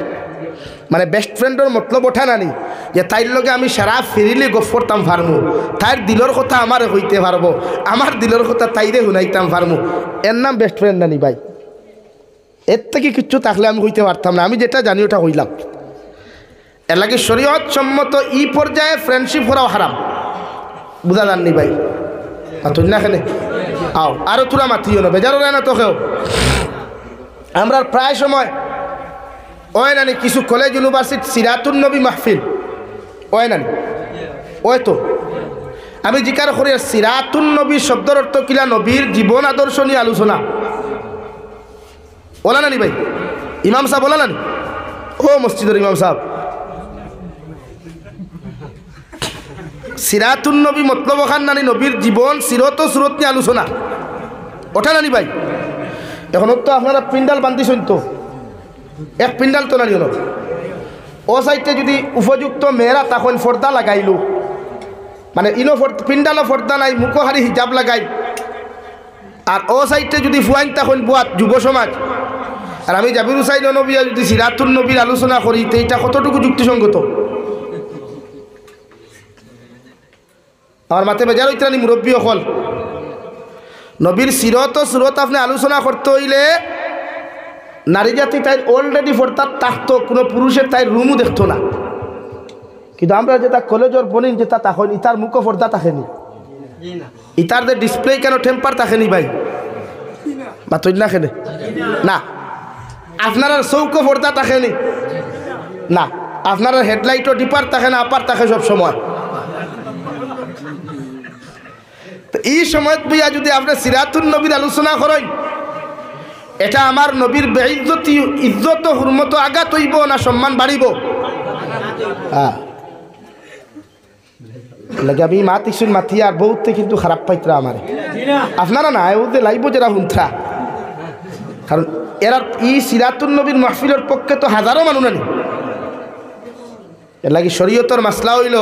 মানে বেস্ট ফ্রেন্ডের মতলব ওঠা নানি যে তাইর লগে আমি সারা ফিরিলে গপ করতাম পারমু, তাইর দিলর কথা আমারে হইতে পারবো, আমার দিলর কথা তাইরে শুনাইতাম পারমু। এর নাম বেস্ট ফ্রেন্ড নানি ভাই। এর থেকে কিচ্ছু থাকলে আমি হইতে পারতাম না, আমি যেটা জানি ওটা হইলাম। এর লাগে শরীয়ত সম্মত ই পর্যায়ে ফ্রেন্ডশিপ করাও হারাম। বুঝা জাননি ভাই? তুই না খেলে আও আরো তোরা মাতিও না, বেজারও না তো কেউ। আমরা প্রায় সময় ওই নানি কিছু কলেজ ইউনিভার্সিটি সিরাতুন নবী মাহফিল ওই নানি ওই তো আমি জিকার করি সিরাতুন নবী শব্দের অর্থ কিলা নবীর জীবন আদর্শ নিয়ে আলোচনা। ওলা নানি ভাই? ইমাম সাহেব ওলা নানি? ও মসজিদের ইমাম সাহেব, সিরাতুন নবী মতলব খান নানি নবীর জীবন সিরত সুরত নিয়ে আলোচনা, ওটা নানি ভাই? এখন তো আপনারা পিন্ডাল বান্ধিছেন, তো এক পিন্ডাল তো নানি হল ও সাইডে যদি উপযুক্ত মেয়েরা তখন ফর্দা লাগাইল, মানে ইনো পিন্ডালও ফর্দা নাই, মুখহারি হিজাব লাগাই, আর ও সাইডে যদি ফুয়াইন তখন বুয়াত যুব সমাজ, আর আমি জাবির হুসাইন নবী যদি সিরাতুন নবীর আলোচনা করি, তো এইটা কতটুকু যুক্তিসঙ্গত? আমার মাথে বেজার হইতে মুরব্বী অকল নবীর সিরত সুরত আপনি আলোচনা করতে হইলে নারী জাতি তাই অলরেডি ফোরতার থাকতো, কোনো পুরুষের তাই রুমও দেখতো না। কিন্তু আমরা যেটা কলেজের বনিন যেটা তখন ইতার মুখও ফোরতা থাকেনি, ইতার যে ডিসপ্লে কেন টেম্পার থাকেনি ভাই? বা তৈরি না খেলে না, আপনার চৌকো ফোরতা থাকেনি না, আপনার হেডলাইটও ডিপার থাকে না, আপার থাকে সব সময়। এই সময় বুঝা যদি আপনি সিরাতুন নবীর আলোচনা করেন, এটা আমার নবীর বেইজ্জতি ইজ্জত হুরমত আঘাত হইব না সম্মান বাড়িব? হ্যাঁ লাগে আমি মাতিছুন মাতি আর বহুতে কিন্তু খারাপ পাইতরা আমার আপনারা না ওতে লাইব যারা হুন্থা, কারণ এরা ই সিরাতুন নবীর মাহফিলের পক্ষে তো হাজারো মানুষ নানি। এর লাগে শরীয়তর মাসলা হইল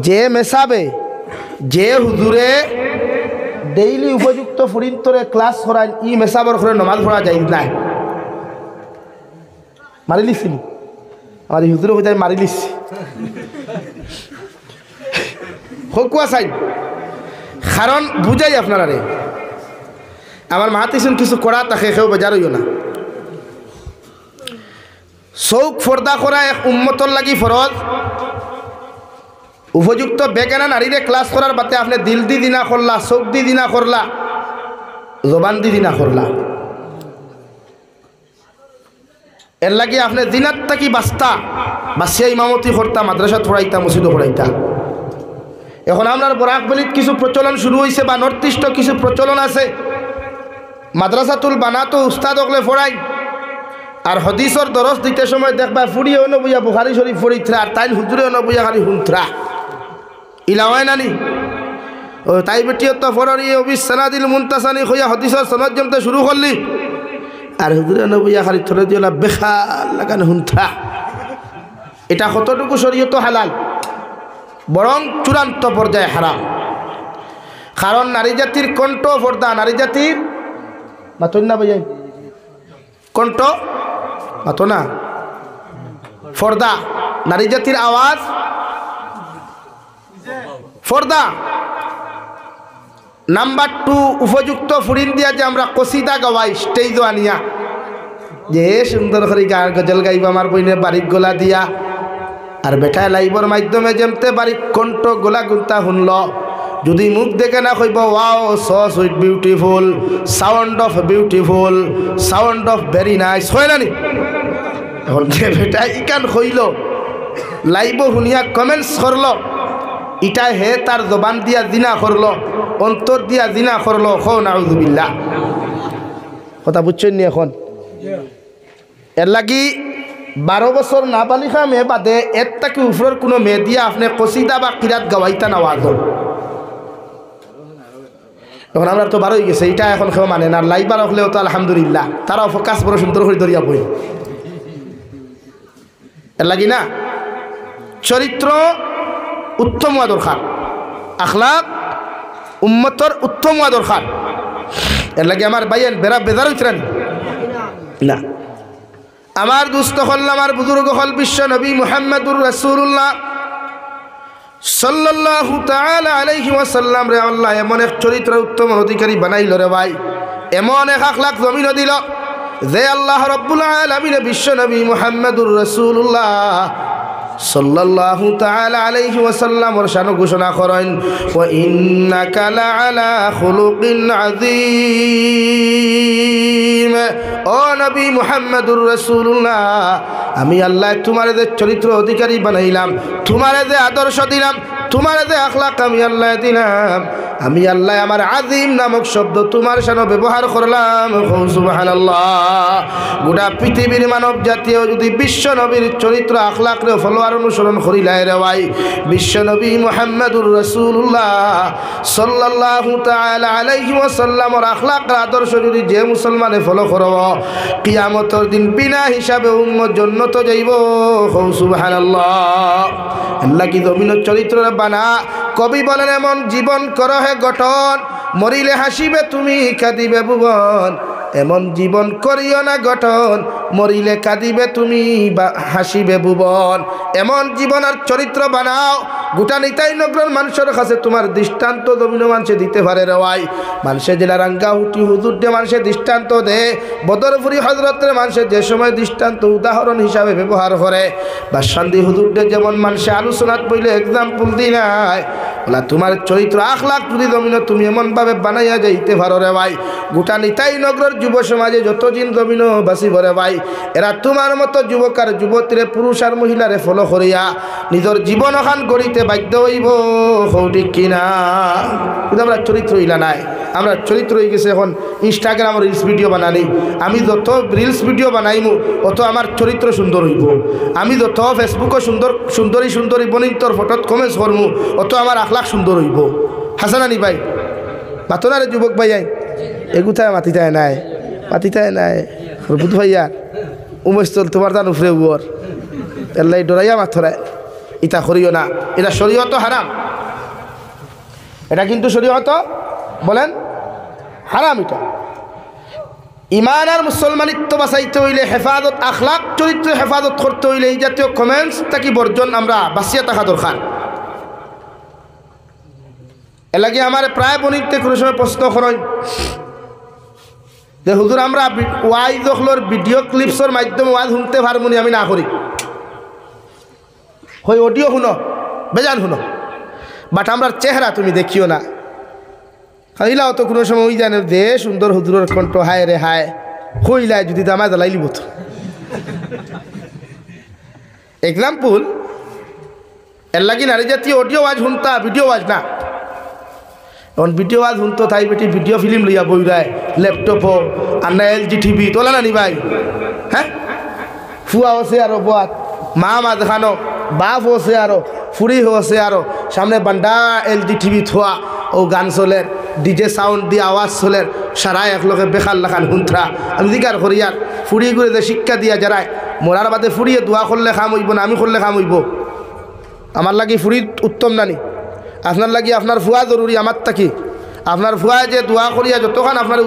যে মেসাবে যে হুজুরে ডেইলি উপযুক্ত ফরিন্তরে ক্লাস করায় ই মেসাবর করে নমাজ পড়া যায় না। মারি লিছি আমার এই হুজুরে হয়ে মারি লিছি হকুয়া চাই, কারণ বুঝাই আপনারা রে আমার মাতিছেন কিছু করা তাকে কেউ বেজার হইও না। চৌক ফর্দা করা এক উম্মতর লাগি ফরজ। উপযুক্ত বেগানা নারীরে ক্লাস করার বাতে আপনি দিল দি দিনা করলা, চোখ দি দিনা করলা, জবান দি দিনা করলা, এর লাগে আপনি দিনাত থাকি বাস্তা বাসিয়া ইমামতি করতা, মাদ্রাসা পড়াইতা, মসজিদও পড়াইতা। এখন আপনার বরাকবলিত কিছু প্রচলন শুরু হয়েছে বা নর্থ ইস্টও কিছু প্রচলন আছে, মাদ্রাসাতুল বানাতো উস্তাদ হকলে পড়াই, আর হদিসর দরস দিতে সময় দেখবা ফুড়িয়ে অন্য বুঝা বুখারি শরীফ পড়িথরা, আর তাই হুজুরে অন্য বুঝা খালি হুনথরা ইলাওয়াই নানি ও তাই বেটিও তো ফরি অবিস সানাদিল মুনতাসানি হইয়া হদিসর সনদ জমতে শুরু করলি, আর হুজুরে অন্য বুঝা খালি থরে দিলা বেখাল লাগান হুনথরা। এটা কতটুকু শরীয়ত হালাল, বরং চূড়ান্ত পর্যায়ে হারাম। কারণ নারী জাতির কণ্ঠ পর্দা, নারী জাতির মাতন না ভাই কণ্ঠ মাতো না পর্দা, নারী জাতির আওয়াজ পর্দা। নাম্বার 2 উপযুক্ত ফুরিন দিয়া যে আমরা কসিদা গাওয়াই স্টেজ আনিয়া, যে সুন্দর করে গান গজল গাইব আমার বইনে বাড়ির গোলা দিয়া, আর বেটায় লাইবর মাধ্যমে যেমতে বাড়ির কণ্ঠ গোলা গুন্তা শুনল, যদি মুখ দেখে না কইব wow so sweet beautiful, sound of beautiful, sound of very nice, হয় নানি? এখন যে বেটা ইকান কইল লাইব শুনিয়া কমেন্টস করল, ইটা হে তার জবান দিয়া জিনা করল, অন্তর দিয়া জিনা করল, খো নাউযুবিল্লাহ। কথা বুঝছেন নি? এখন এর লাগি 12 বছর না বালিকা মেয়ে বাদে এর তাকে উপরের কোনো মেয়ে দিয়া আপনি কসিদা বা কিরাত গাওয়াইতা না ওয়াজ। এখন আমরা তো 12 হয়ে গেছে, এটা এখন কেউ মানে না, লাইবার হলেও তো আলহামদুলিল্লাহ, তারাও ফোকাস বড় সুন্দর করে ধরিয়া বই। এর লাগি না চরিত্র উত্তম হওয়া দরকার, আখলাক উম্মতর উত্তম হওয়া দরকার। এর লাগে আমার ভাইয়ের বেড়া বেজার হইতেন না, আমার দুস্থ হল আমার বুজুর্গ হল বিশ্ব নবী মুহাম্মদুর রাসূলুল্লাহ সাল্লাল্লাহু তাআলা আলাইহি ওয়াসাল্লাম রে আল্লাহ এমন এক চরিত্র উত্তম অধিকারী বানাইল রে ভাই, এমন এক আখলাক জমিন দিল যে আল্লাহ রাব্বুল আলামিন বিশ্ব নবী মুহাম্মদুর রাসূলুল্লাহ সাল্লাল্লাহু তাআলা আলাইহি ওয়াসাল্লাম ওর শান ঘোষণা করেন, ওয়া ইন্নাকা লাআলা খুলুকিন আযীম। ও নবী মুহাম্মদুর রাসূলুল্লাহ, আমি আল্লাহ তোমার যে চরিত্র অধিকারী বানাইলাম, তোমার যে আদর্শ দিলাম, তোমার যে আখলাক আমি আল্লাহ দিলাম, আমি আল্লাহ আমার আজিম নামক শব্দ তোমার সামনে ব্যবহার করলাম। সুবহানাল্লাহ। গোটা পৃথিবীর মানব জাতীয় যদি বিশ্ব নবীর চরিত্র আখলাকরে ফলো আর অনুসরণ করিলাই রে ভাই, বিশ্ব নবী মুহাম্মদুর রাসূলুল্লাহ সাল্লাল্লাহু তাআলা আলাইহি ওয়াসাল্লামের আখলাক আদর্শ যদি যে মুসলমানে ফলো করব, কিয়ামতের দিন বিনা হিসাবে উম্মত জান্নাত যাইব। সুবহানাল্লাহ। আল্লাহ কি জমিনের চরিত্র বানা, কবি বলেন এমন জীবন করহে গঠন, মরিলে হাসিবে তুমি কাঁদিবে ভুবন। এমন জীবন করিও না গঠন, মরিলে কাঁদিবে তুমি বা হাসিবে ভুবন। এমন জীবন আর চরিত্র বানাও, গোটা নিতাই নগরের মানুষের কাছে তোমার দৃষ্টান্ত জমিন মানুষে দিতে পারে রে ভাই। মানুষে জেলা রাঙ্গা উঠি হুজুর দে মানুষের দৃষ্টান্ত দে, বদরপুরি হজরতের মানুষের যে সময় দৃষ্টান্ত উদাহরণ হিসাবে ব্যবহার করে, বা শান্তি হুজুর দে যেমন মানুষে আলোচনাত বইলে এক্সাম্পল দি নাই, বলা তোমার চরিত্র আখলাক যদি জমিন তুমি এমনভাবে বানাইয়া যাইতে পারো রে ভাই, গোটা নিতাই নগরের যুব সমাজে যতদিন জমিন বাঁচিব রে ভাই, এরা তোমার মতো যুবক আর যুবতীরে পুরুষ আর মহিলারে ফলো করিয়া নিজের জীবন ওখান গড়িতে বাধ্য হইব। ঠিক কিনা? কিন্তু আমরা চরিত্র ইলা নাই, আমরা চরিত্র হয়ে গেছে এখন ইনস্টাগ্রাম রিলস ভিডিও বানানি। আমি যত রিলস ভিডিও বানাইমু অত আমার চরিত্র সুন্দর হইব, আমি যত ফেসবুকে সুন্দরী সুন্দরী বনিন্তর ফটোত কমেন্টস করমু অত আমার আখলাক সুন্দর হইব। হাসানানি ভাই মাতনারে যুবক ভাই এগুথায় মাতিতায় নাই, মাতিতায় নাই বুধ ভাইয়া উমেশ চল তোমার তান উফরে উবর এল্লাই ডরাইয়া মাথরায় ইতা করিও না, এটা শরীয়ত হারাম, এটা কিন্তু শরীয়ত বলেন হারাম। এটা ইমান আর মুসলমানিত্ব বাঁচাইতে হইলে হেফাজত আখলাক চরিত্র হেফাজত করতে হইলে এই জাতীয় কমেন্টস তাকি বর্জন আমরা বাঁচিয়ে থাকা দরকার। এলাকি আমার প্রায় বনিতে কোনো সময় প্রশ্ন করেন যে হুজুর আমরা ওয়াইজ হলোর ভিডিও ক্লিপসের মাধ্যমে ওয়াজ শুনতে পারবনি, আমি না করি হই অডিও শুনো বেজান শুনো, বাট আমরা চেহারা তুমি দেখিও না। খাইলাও তো কোনো সময় ওই জানে দে সুন্দর হুজুরের কণ্ঠ হায় রে হায় হইলাই যদি দামা জ্বালাই লিব তো। এক্সাম্পল এর লাগি নারী জাতীয় অডিও ওয়াজ শুনতা ভিডিও ওয়াজ না, এখন ভিডিও ওয়াজ শুনতো তাই বেটি ভিডিও ফিল্ম লইয়া বইরায় ল্যাপটপও আর না এলজি টিভি তোলা নানি ভাই। হ্যাঁ ফুয়া হসে আরো বাত মা মা দেখানো বাপ হসে আরো ফুরি হসে আরো সামনে বান্ডা এলজি টিভি থোয়া ও গান চলের ডিজে সাউন্ড দিয়ে আওয়াজ চলের সারা একলগে বেকার লাখান হুন্থরা। আমি জিকার করি আর ফুড়ি করে যে শিক্ষা দিয়া যারায় মরার বাদে ফুড়িয়ে দোয়া করলে খাম হইব না আমি করলে খাম হইব? আমার লাগি ফুড়ি উত্তম নানি, আপনার লাগি আপনার ফুয়া জরুরি। আমার থাকি আপনার ফুয়া যে দোয়া করিয়া যতক্ষণ আপনার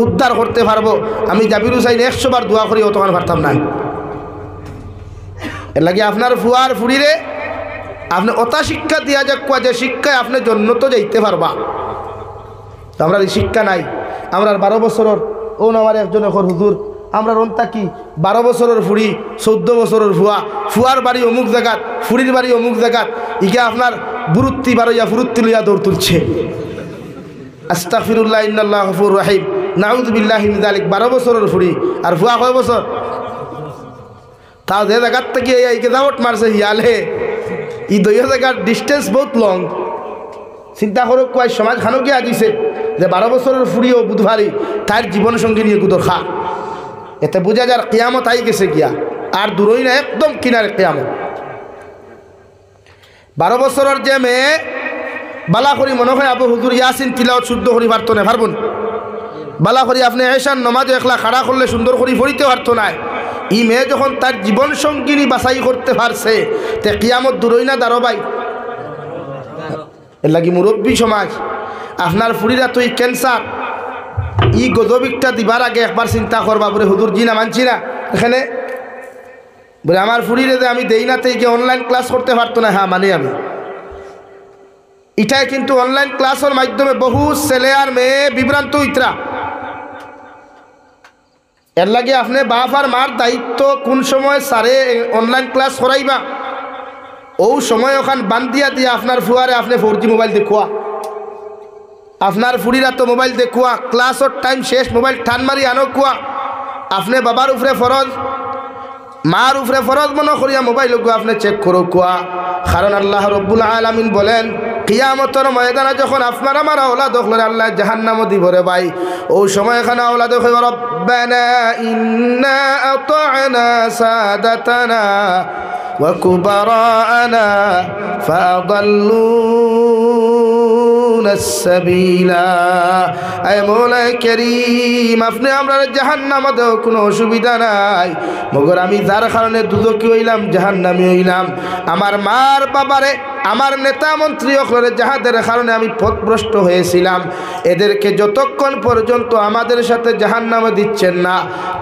উদ্ধার করতে পারবো, আমি জাবির হুসাইন 100 বার দোয়া করি অতক্ষণ পারতাম না। এর লাগে আপনার ফুয়ার ফুড়িরে আপনি অতা শিক্ষা দিয়া যাক যে শিক্ষায় আপনি জন্নত যাইতে পারবা। আমরা এই শিক্ষা নাই। আমরা 12 বছরের ও আমার একজন এখন হুজুর আমরা রন থাকি 12 বছরের ফুড়ি 14 বছরের ফুয়া, ফুয়ার বাড়ি অমুক জায়গাত ফুড়ির বাড়ি অমুক জায়গাত, ইকে আপনার বুরুত্তি বারইয়া ফুরুত্তি লইয়া দৌড় তুলছে। আস্তাগফিরুল্লাহ ইন্নাল্লাহ গফুর রহিম নাউযু বিল্লাহি মিন যালিক। 12 বছরের ফুড়ি আর ফুয়া কয় বছর? তাও যে জায়গার থেকে এইকে দাওয়াত মারছে হিয়ালে ই 2 জায়গার ডিস্টেন্স বহুত লং। চিন্তা করো কয় সমাজ খানো গিয়া দিছে যে 12 বছরের ফুড়িও বুধবারই তার জীবন সঙ্গী নিয়ে গুদর খা। এতে বোঝা যার কিয়ামত আই গেছে গিয়া, আর দূরই না একদম কিনারে কিয়ামত। 12 বছরের যে মেয়ে বালা করি মনে হয় আবু হুজুর ইয়াসিন তিলাওয়াত শুদ্ধ করি পারতো না, পারবো না। বালা করি আপনি এশান নমাজ একলা খাড়া করলে সুন্দর করি পড়িতে পারতো না। ই মেয়ে যখন তার জীবন সঙ্গিনী বাছাই করতে পারছে তে কিয়ামত দূরই না দাঁড়ো ভাই। এর লাগি মুরব্বী সমাজ আপনার ফুরিরা তো এই ক্যান্সার ই গজবিকটা দিবার আগে একবার চিন্তা করবা বলে হুজুর জি না মানছি না এখানে বলে আমার ফুরিরে যে আমি দেই না থেকে অনলাইন ক্লাস করতে পারতো না। হ্যাঁ মানি আমি, এটাই কিন্তু অনলাইন ক্লাসের মাধ্যমে বহু ছেলে আর মেয়ে বিভ্রান্ত ইতরা। এর লাগে আপনি বাপ আর মার দায়িত্ব কোন সময় সারে অনলাইন ক্লাস করাইবা, ও সময় ওখান বান্দিয়া দিয়ে আপনার ফুয়ারে আপনি 4G মোবাইল দেখুয়া, আপনার ফুরিরা তো মোবাইল দেখুয়া, ক্লাসের টাইম শেষ মোবাইল টান মারি আনো কুয়া। আপনি বাবার উপরে ফরজ, মার উপরে ফরজ মনে করিয়া মোবাইল আপনি চেক করো কুয়া। কারণ আল্লাহ রব্বুল আলামিন বলেন কিয়ামতের ময়দানে যখন আপনার আমার আওলাদ হলে আল্লাহ জাহান্নামে দিব রে ভাই, ও সময় এখানে আওলাদ হইব রব্বানা ইন্না আতা'না সাদাতানা ওয়া কুবারানা ফাআদাল্লুনা সাবিলা। আয় মওলা কারীম, আপনি আমরা জাহান্নামে দেও কোনো অসুবিধা নাই, মগর আমি যার কারণে দুদকি হইলাম জাহান্নামী হইলাম, আমার মার বাবারে আমার নেতা মন্ত্রী অখলরে যাহাদের কারণে আমি পথভ্রষ্ট হয়েছিলাম, এদেরকে যতক্ষণ পর্যন্ত আমাদের সাথে জাহান্নামে দিচ্ছেন না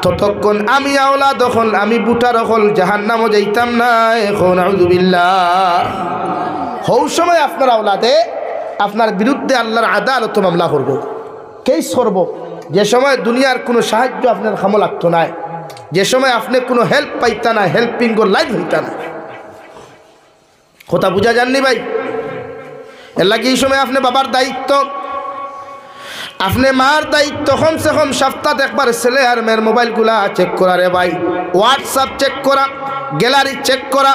ততক্ষণ আমি আওলাদ দখল আমি বুটার অখল জাহান্নামে যাইতাম না। এখন আউযুবিল্লাহ। হৌ সময় আপনার আওলাদে আপনার বিরুদ্ধে আল্লাহর আদালত মামলা করব, কেস করব, যে সময় দুনিয়ার কোনো সাহায্য আপনার কামে লাগতো না, যে সময় আপনি কোনো হেল্প পাইতা না, হেল্পিং লাইন হইতা না। কথা বুঝা যাননি ভাই? এর লাগে এই সময় আপনি বাবার দায়িত্ব, আপনি মার দায়িত্ব কমসে কম সপ্তাহ একবার ছেলে আর মেয়ের মোবাইলগুলা চেক করা রে ভাই, হোয়াটসঅ্যাপ চেক করা, গ্যালারি চেক করা,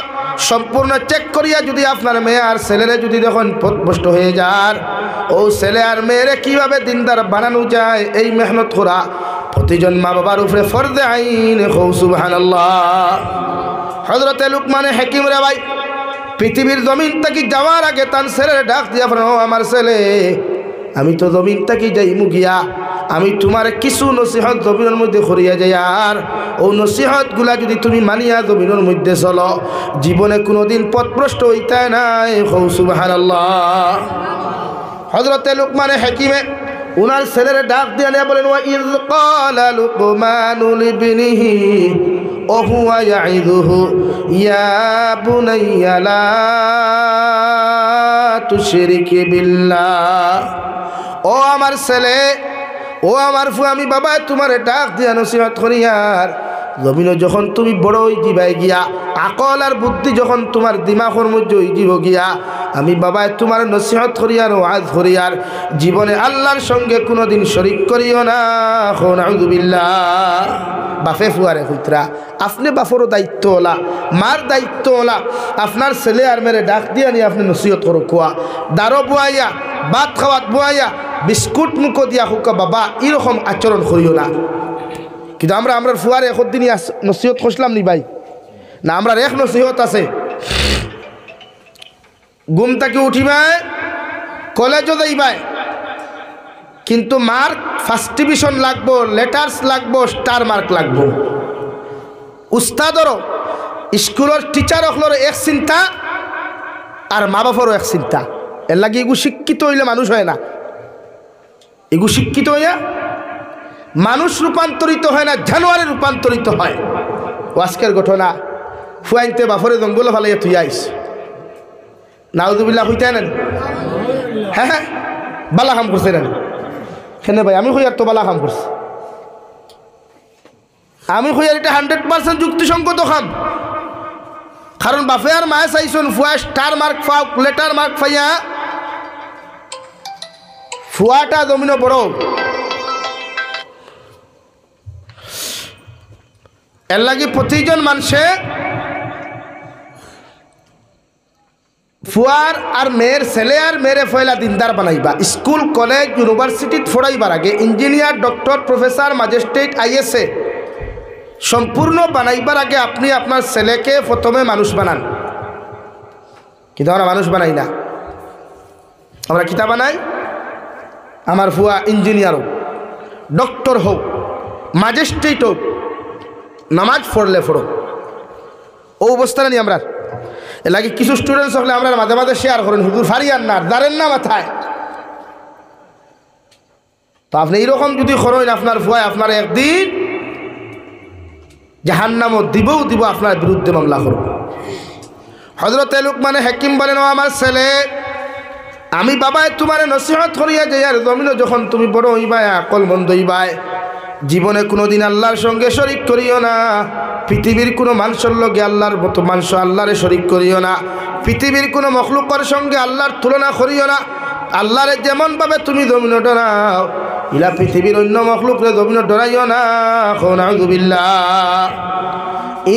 সম্পূর্ণ চেক করিয়া যদি আপনার মেয়ে আর ছেলেরে যদি দেখুন পথভ্রষ্ট হয়ে যার, ও ছেলে আর মেয়েরে কিভাবে দিনদার বানানো যায় এই মেহনত করা প্রতিজন মা বাবার উপরে ফরজে আইন। সুবহানাল্লাহ। হযরতে লুকমানে হাকিম রে ভাই পৃথিবীর জমিন থেকে যাওয়ার আগে তার ছেলের ডাক দিয়া বলেন, ও আমার ছেলে, আমি তো জমিন থেকে যাইমু গিয়া, আমি তোমার কিছু নসিহত জমিনের মধ্যে করিয়া যাই, আর ও নসিহতগুলা যদি তুমি মানিয়া জমিনের মধ্যে চলো জীবনে কোনোদিন পথভ্রষ্ট হইতে নাই। সুবহানাল্লাহ। হযরতে লুকমানে হাকিমে উনার ছেলের ডাক দিয়া নিয়ে বলেন, ওয়া ইয ক্বালা লুকমানু লিবনিহি ওয়া হুয়া ইয়াইযুহু ইয়া বুনাইয়া লা তুশরিক বিল্লাহ। ও আমার ছেলে, ও আমার ফুয়া, আমি বাবা তোমার ডাক দিয়া নসিহত করিয়ার জমিনে যখন তুমি বড় হই দিবাই গিয়া, আকল আর বুদ্ধি যখন তোমার দিমাগের মধ্যে হই দিব গিয়া, আমি বাবা তোমার নসিহত করিয়ার ওয়াজ করিয়ার জীবনে আল্লাহর সঙ্গে কোনোদিন শরীক করিও না। নাউযুবিল্লাহ। বাপে ফুয়ারে কইতরা আপনি বাপরও দায়িত্ব ওলা, মার দায়িত্ব ওলা, আপনার ছেলে আর মেরে ডাক দিয়া নিয়ে আপনি নসিহত করো কোয়া, দারো বুয়াইয়া, ভাত খাওয়াত বুয়াইয়া, বিস্কুট মুখো দিয়া হুকা বাবা এরকম আচরণ করিও না। কিন্তু আমরা ফুয়ারে একদিনই নসিহত করছিলাম নি ভাই? না, আমরা এক নসিহত আছে, ঘুম থেকে উঠিবাই, কলেজও যাইবাই, কিন্তু মার্ক ফার্স্ট ডিভিশন লাগবো, লেটার্স লাগবো, স্টার মার্ক লাগবো। উস্তাদরও স্কুলের টিচার হলোর এক চিন্তা আর মা বাবারও এক চিন্তা। এর লাগে এগু শিক্ষিত হইলে মানুষ হয় না, এগু শিক্ষিত হইয়া মানুষ রূপান্তরিত হয় না, জানোয়ারে রূপান্তরিত হয়। আজকের ঘটনা, ফুয়াইনতে বাফরে জঙ্গলে ফালাইয়া তুই আইস, নাউযুবিল্লাহ হইতে নেন। হ্যাঁ হ্যাঁ, বালা কাম করছে নেন কেন ভাই? আমি হইয়ার তো বালা কাম করছি, আমি হইয়ার এটা 100% যুক্তিসঙ্গত কাম। কারণ বাপে আর মায়ে চাইছেন ফুয়া স্টার মার্ক পাও, লেটার মার্ক পাইয়া ফুয়াটা জমিন বড়। এর লাগে প্রতিজন মানুষে ফুয়ার আর মেয়ের ছেলে আর মেয়েরে ফয়লা দিনদার বানাইবা। স্কুল কলেজ ইউনিভার্সিটিত পড়াইবার আগে engineer, doctor, professor, magistrate, ISA সম্পূর্ণ বানাইবার আগে আপনি আপনার ছেলেকে প্রথমে মানুষ বানান। কিন্তু আমরা মানুষ বানাই না, আমরা কিতা বানাই? আমার ফুয়া ইঞ্জিনিয়ার হোক, ডক্টর হোক, ম্যাজিস্ট্রেট হোক, নামাজ পড়লে পড়ো, ও অবস্থা নেই আমরা। এর লাগে কিছু স্টুডেন্টস হলে আমরা মাঝে মাঝে শেয়ার করেন, হুজুর ফারিয়ান না দাঁড়েন না মাথায়। তো আপনি এইরকম যদি করেন, আপনার ফুয়ায় আপনার একদিন জাহান্নামও দিব আপনার বিরুদ্ধে মামলা করব। হযরত লুকমানে হাকিম বলেন, ও আমার ছেলে, আমি বাবায় তোমারে নসিহত করিয়া যাই, আর জমিনে যখন তুমি বড় হইবাই, আকলমন্দ হইবাই, জীবনে কোনোদিন আল্লাহর সঙ্গে শরিক করিও না। পৃথিবীর কোনো মানুষের লগে আল্লাহর মতো মানুষ আল্লাহরে শরিক করিও না। পৃথিবীর কোনো মখলুকের সঙ্গে আল্লাহর তুলনা করিও না। আল্লাহরে যেমনভাবে তুমি জমিনে ডরাও, ইলা পৃথিবীর অন্য মখলুকরে জমিনে ডরাইও না। নাউযুবিল্লাহ।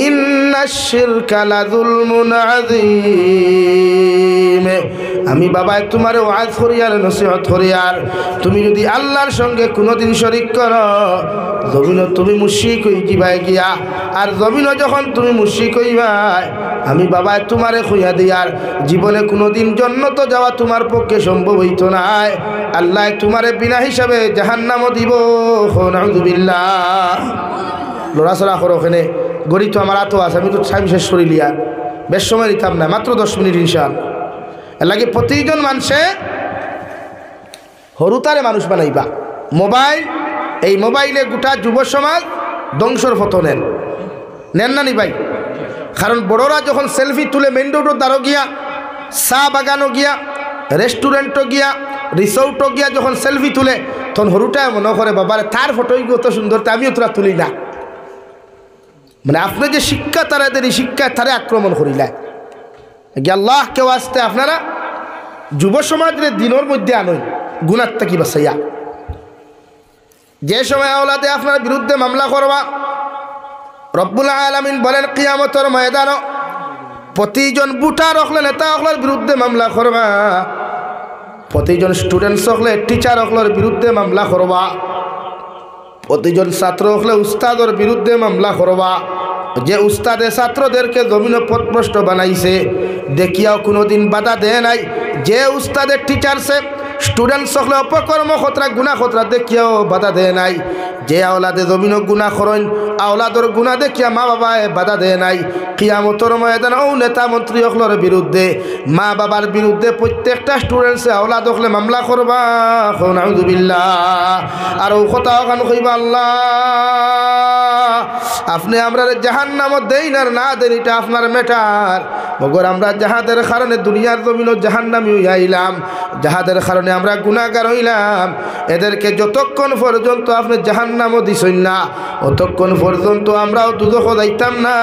ইন্নাশ শিরকা লাযুলমুন আযীম। আমি বাবায় তোমার ওয়াজ করিয়ার নসিহত করিয়ার, তুমি যদি আল্লাহর সঙ্গে কোনোদিন শরিক করো, জমিনও তুমি মুশরিক হই যাবাই গিয়া। আর জমিনও যখন তুমি মুশরিক হইবাই, আমি বাবায় তোমারে খুইয়া দিয়ার জীবনে কোনোদিন জান্নাত যাওয়া তোমার পক্ষে সম্ভব হইতো না। আল্লাহ তোমারে বিনা হিসাবে জাহান্নামও দিব। নাউযুবিল্লাহ। লড়াচড়া করো ওখানে, গড়ি তো আমার আতো আছে, আমি তো টাইম শেষ করি লিয়া, বেশ সময় নিতাম না, মাত্র 10 মিনিট ইনশাআল্লাহ। এর লাগে প্রতিজন মানুষে হরুতারে মানুষ বানাইবা। মোবাইল, এই মোবাইলে গোটা যুব সমাজ ধ্বংসর পথ নেন না নি ভাই? কারণ বড়রা যখন সেলফি তুলে মেইন রোডের দ্বারও গিয়া, চা বাগানও গিয়া, রেস্টুরেন্টও গিয়া, রিসোর্টও গিয়া যখন সেলফি তুলে, তখন হরুটায় মনে করে বাবারে তার ফটোই কত সুন্দর, তা আমিও তোরা তুলি না। মানে আপনি যে শিক্ষা তারাদের, এই শিক্ষায় তারে আক্রমণ করিলায়। আল্লাহ কেউ আসতে আপনারা যুব সমাজের দিনের মধ্যে আনই গুনার থেকে বাঁচাইয়া। যে সময় আওলাদে আপনার বিরুদ্ধে মামলা করবা, রব্বুল আলামিন বলেন কিয়ামতের ময়দানও প্রতিজন বুটা রখলে নেতা হকলের বিরুদ্ধে মামলা করবা, প্রতিজন স্টুডেন্টস হকলে টিচার হকলের বিরুদ্ধে মামলা করবা, প্রতিজন ছাত্র হলে উস্তাদের বিরুদ্ধে মামলা করবা। যে উস্তাদে ছাত্রদেরকে জমিন পথভ্রষ্ট বানাইছে দেখিয়াও কোনোদিন বাধা দেয় নাই। যে উস্তাদের টিচারসে স্টুডেন্টস হলে অপকর্ম খতরা গুণা খতরা দেখিয়াও বাধা দেয় নাই। যে আওলাদে জমিন গুণা করেন, আওলাদর গুণা দেখিয়া মা বাবায় বাধা দেয় নাই। কিয়ামতের ময়দানে ও নেতা মন্ত্রী হকলের বিরুদ্ধে, মা বাবার বিরুদ্ধে প্রত্যেকটা স্টুডেন্টসে আওলাদ হকলে মামলা করবা। নাউযুবিল্লাহ। আর ও কথা ওখান কইবা, আল্লাহ আপনি আমরা জাহান্নামত দেন আর না দেন এটা আপনার ম্যাটার, মগর আমরা যাহাদের কারণে দুনিয়ার জমিনও জাহান্নামী হইলাম, যাহাদের কারণে আমরা গুনাহগার হইলাম, এদেরকে যতক্ষণ পর্যন্ত আপনি জাহান্নামও দিছেন না, অতক্ষণ পর্যন্ত আমরাও দুজখ যাইতাম না।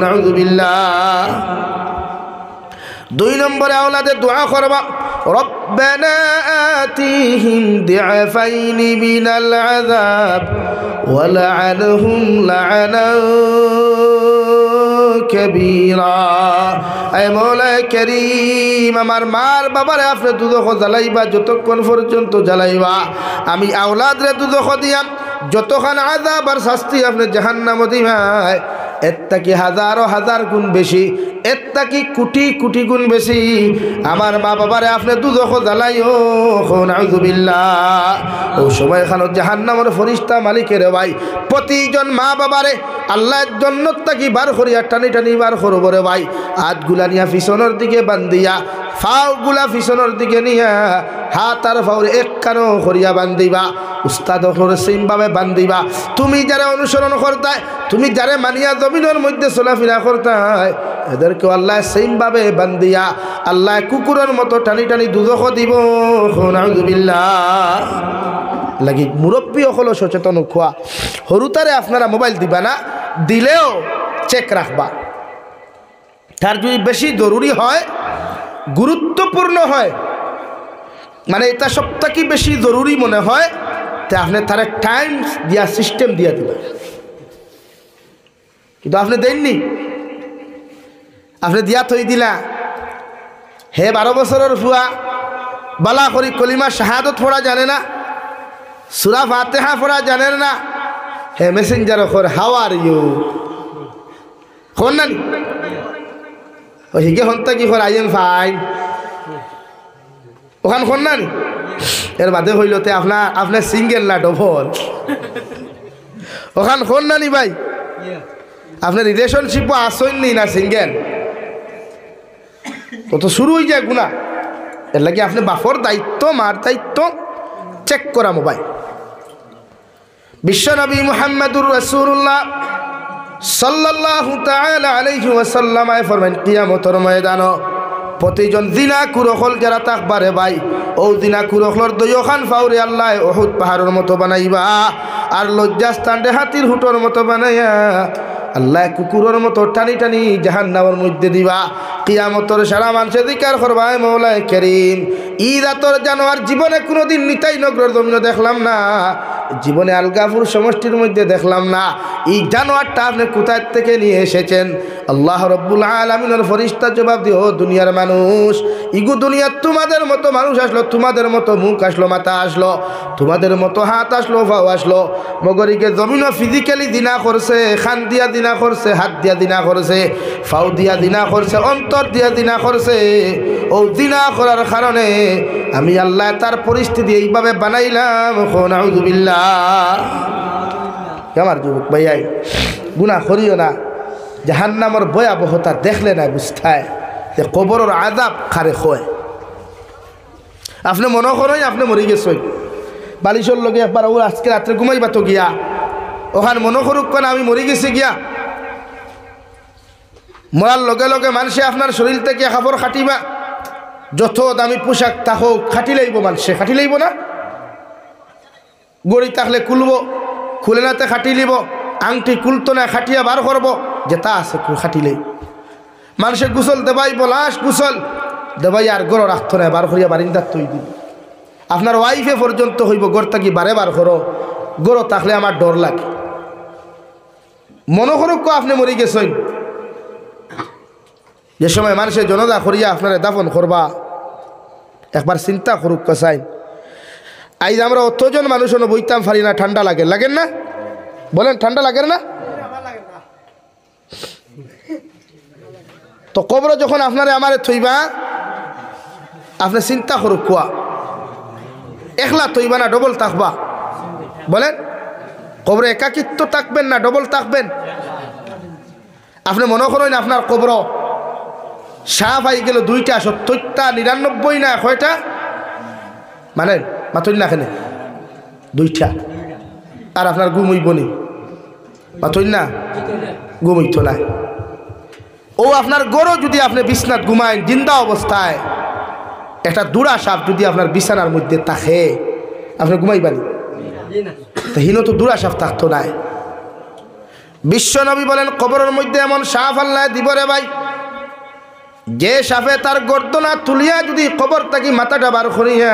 নাউযুবিল্লাহ। 2 নম্বরে আওলাদে দোয়া করবা, রব্বানা আতিহিম দিআফাইনি মিনাল আযাব ওয়া লা'আনহুম লা'নান কাবীরা। আয় মওলা কারীম, আমার মার বাবারে আপনি দুজখ জ্বালাইবা, যতক্ষণ পর্যন্ত জ্বালাইবা আমি আওলাদরে দুজখ দিয়াম, যতক্ষণ আযাব আর শাস্তি আপনি জাহান্নামে দিবাই, এর থেকে হাজারো হাজার গুণ বেশি, এর থেকে কোটি কোটি গুণ বেশি আমার মা বাবারে আপনি দুজখ জ্বালাইও। নাউযুবিল্লাহ। ও সময় খানো জাহান্নামের ফরিস্তা মালিকের ভাই প্রতিজন মা বাবারে আল্লাহর জান্নাত থেকে বার করিয়া টানি টানি বার করব রে ভাই। হাতগুলা নিয়া পিছনের দিকে বান্ধিয়া, ফাওগুলা পিছনের দিকে নিয়া, হাত আর ফাউর এক কানো করিয়া বান্ধিবা, উস্তাদ হকলের সেইভাবে বান্ধিবা। তুমি যারা অনুসরণ করতায়, তুমি যারা মানিয়া জমিনের মধ্যে চলাফেরা করতায়, এদেরকে আল্লাহ সেইভাবে বান্ধিয়া আল্লাহ কুকুরের মতো টানি টানি দুজখ দিব। নাউযুবিল্লাহ। লাগি মুরব্বী হলো সচেতন খোয়া, হরুতারে আপনারা মোবাইল দিবা না, দিলেও চেক রাখবা। তার যদি বেশি জরুরি হয়, গুরুত্বপূর্ণ হয়, মানে এটা সবথেকে বেশি জরুরি মনে হয়, তা আপনি তার টাইম দিয়া সিস্টেম দিয়া দিবা। কিন্তু আপনি দেননি, আপনি দিয়া থই দিলা, হে 12 বছরের ফুয়া বালা করি কলিমা শাহাদত পড়া জানে না, সূরা ফাতিহা পড়া জানেন না, হে মেসেঞ্জার খর হাউ আর ইউ কোন না ও হিগে হন্তা কি খর আই এম ফাইন ওখান কোন না। এর বাদে হইলতে আপনার সিঙ্গেল না ডবল ওখান কোন না নি ভাই, আপনার রিলেশনশিপও আসেননি না সিঙ্গেল, তো শুরু হয়ে যায় গুণা। এর লাগে আপনি বাপর দায়িত্ব, মার দায়িত্ব চেক করা মোবাইল। বিশ্বনবী মুহাম্মদুর রাসূলুল্লাহ সাল্লাল্লাহু তাআলা আলাইহি ওয়াসাল্লাম ফরমান কিয়ামতের ময়দানও প্রতিজন জিনা কুরখল যারা তাকবারে ভাই ও জিনা কুরখলর দয়খান ফাউরে আল্লাহ উহুদ পাহাড়ের মতো বানাইবা আর লজ্জাস্থানরে হাতির হুটোর মতো বানাইয়া আল্লাহ কুকুরের মতো টানি টানি জাহান্নামের মধ্যে দিবা। কিয়ামতের সারা মানুষে জিকার করবা মৌলায়ে কারীম ঈদ আতর জানোয়ার জীবনে কোনোদিন নিতাই নগরের জমিনে দেখলাম না, জীবনে আলগাপুর সমষ্টির মধ্যে দেখলাম না। এই জানোয়ারটা আপনি কোথায় থেকে নিয়ে এসেছেন? আল্লাহ রব্বুল আলামিনের ফেরেশতা জবাব দিও দুনিয়ার মানুষ ইগু দুনিয়ার তোমাদের মতো মানুষ আসলো, তোমাদের মতো মুখ আসলো, মাথা আসলো, তোমাদের মতো হাত আসলো, পাও আসলো, মগরিকে জমিনও ফিজিক্যালি দিনা করছে, খান দিয়া দিনা করছে, হাত দিয়া দিনা করছে, ফাও দিয়া দিনা করছে, অন্তর দিয়া দিনা করছে। ও দিনা করার কারণে আমি আল্লাহ তার পরিস্থিতি এইভাবে বানাইলাম। নাউযুবিল্লাহ। আমার যুবক ভাইয়াই গুনাহ করিও না, জাহান্নামের ভয়াবহতা দেখলে না বুঝতায় যে কবরের আযাব খারে হয়। আপনি মনে করেন আপনি মরে গেছেন, বালিশর লগে একবার ও আজকে রাত্রে ঘুমাইবা তো গিয়া ওখানে মনে করুক কেন আমি মরে গেছি গিয়া। মরার লগে লগে মানুষে আপনার শরীর থেকে কাপড় খাটিবা, যত দামি পোশাক থাকুক খাটি লাইব, মানুষে খাটি লাইব না? গড়ি থাকলে খুলব, খুলে নাতে খাটি লিব, আংটি খুলতো না খাটিয়া বার করব, যেটা আছে খাটিলেই। মানুষে গুসল দেবাই বলাস গুসল দেবাই আর গড় রাখতো না, বার করিয়া বারিন্দার তৈ দিব। আপনার ওয়াইফে পর্যন্ত হইব গড় থাকি বারে বার করো, গড় থাকলে আমার ডর লাগে। মনে করুক আপনি মরে গেছেন, যে সময় মানুষের জনদা করিয়া আপনারা দাফন করবা একবার চিন্তা করুক চাই। আজ আমরা অতজন মানুষ বইতাম পারি না, ঠান্ডা লাগে, লাগেন না? বলেন ঠান্ডা লাগেন না? তো কবর যখন আপনারা আমারে থইবা আপনি চিন্তা করুক কোয়া একলা থইবা না ডবল থাকবা? বলেন কবরে একাকিত্ব থাকবেন না ডবল থাকবেন? আপনি মনে করেন আপনার কবর সাপ আই গেল 2টা 70টা 99 না কয়টা মানে মাথুল না কেন 2টা, আর আপনার ঘুমইব নি মাথুল না ঘুমইত না। ও আপনার গরো যদি আপনি বিছনাত ঘুমায় জিন্দা অবস্থায় একটা দুরা সাপ যদি আপনার বিছানার মধ্যে থাকে আপনি ঘুমাইবানি? হিন তো দুরা সাপ থাকতো না। বিশ্বনবী বলেন কবরের মধ্যে এমন সাপ আল্লাহ দিব রে ভাই, যে সাপে তার গর্দনা তুলিয়া যদি কবর থাকি মাথাটা বার করিয়া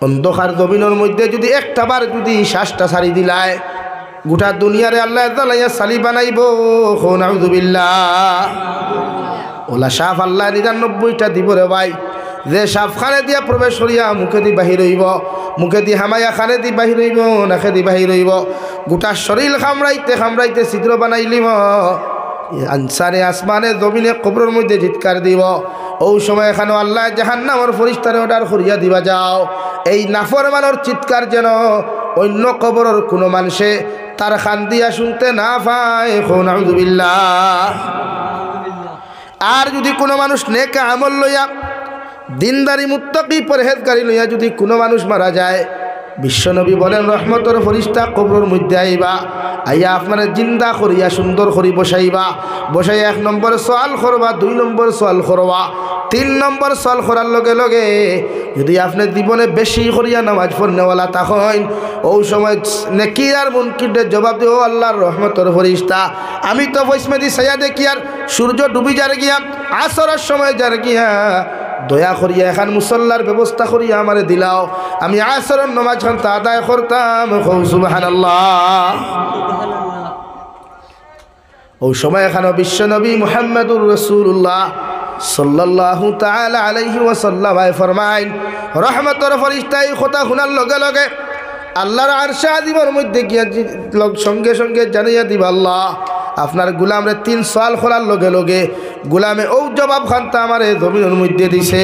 অন্ধকার জমিনের মধ্যে যদি একটা বার যদি শ্বাসটা ছাড়ি দিলায় গোটা দুনিয়ারে আল্লাহ জ্বালাইয়া সালি বানাইব। নাউযুবিল্লাহ। ওলা সাপ আল্লাহ 99টা দিব রে ভাই, যে সাপ খানে দিয়া প্রবেশ করিয়া মুখে দি বাহির হইব, মুখে দি হামাইয়া খানে দি বাহির হইব, নাকে দি বাহির হইব, গোটা শরীর খামড়াইতে খামড়াইতে ছিদ্র বানাই লিব, আনসারে আসমানে জমিনে কবরের মধ্যে চিৎকার দিব। ও সময় এখানে আল্লাহ জাহান্নামের ফেরেশতারে অর্ডার করিয়া দিবা যাও এই নাফরমানের চিৎকার যেন অন্য কবরের কোনো মানুষে তার খান দিয়া শুনতে না পায়। নাউযুবিল্লাহ। আর যদি কোনো মানুষ নেক আমল লইয়া দিনদারি মুত্তাকি পরহেজগারি লইয়া যদি কোনো মানুষ মারা যায়, বিশ্বনবী বলেন রহমতের ফেরেশতা কবরের মধ্যে আইবা, আইয়া আপনারা জিন্দা করিয়া সুন্দর করি বসাইবা, বসাইয়া 1 নম্বর সওয়াল করবা, 2 নম্বর সওয়াল করবা, 3 নম্বর সওয়াল করার লগে লগে যদি আপনি জীবনে বেশি করিয়া নামাজ পড়নেওয়ালা তখন ওই সময় নেকি আর মুনকিরের জবাব দিও আল্লাহর রহমতের ফেরেশতা আমি তো বৈষ্ণবী সাইয়া দেখি আর সূর্য ডুবি যার গিয়া আসরের সময় যার গিয়া দয়া করিয়া এখন মুসল্লার ব্যবস্থা করিয়া আমারে দিলাও, আমি আসরের নামাজ খানটা আদায় করতাম। সুবহানাল্লাহ। ওই সময় এখানে বিশ্বনবী মুহাম্মদুর রাসূলুল্লাহ সাল্লাল্লাহু তাআলা আলাইহি ওয়াসাল্লাম ফরমাইন রহমতের ফেরেশতা এই কথা শোনার লগে লগে আল্লাহর আরশে আজিমের মধ্যে গিয়া সঙ্গে সঙ্গে জানাইয়া দিবা আল্লাহ আপনার গুলামরে 3 সওয়াল করার লগে লগে গুলামে ও জবাব খানতা আমারে জমিনের মধ্যে দিছে।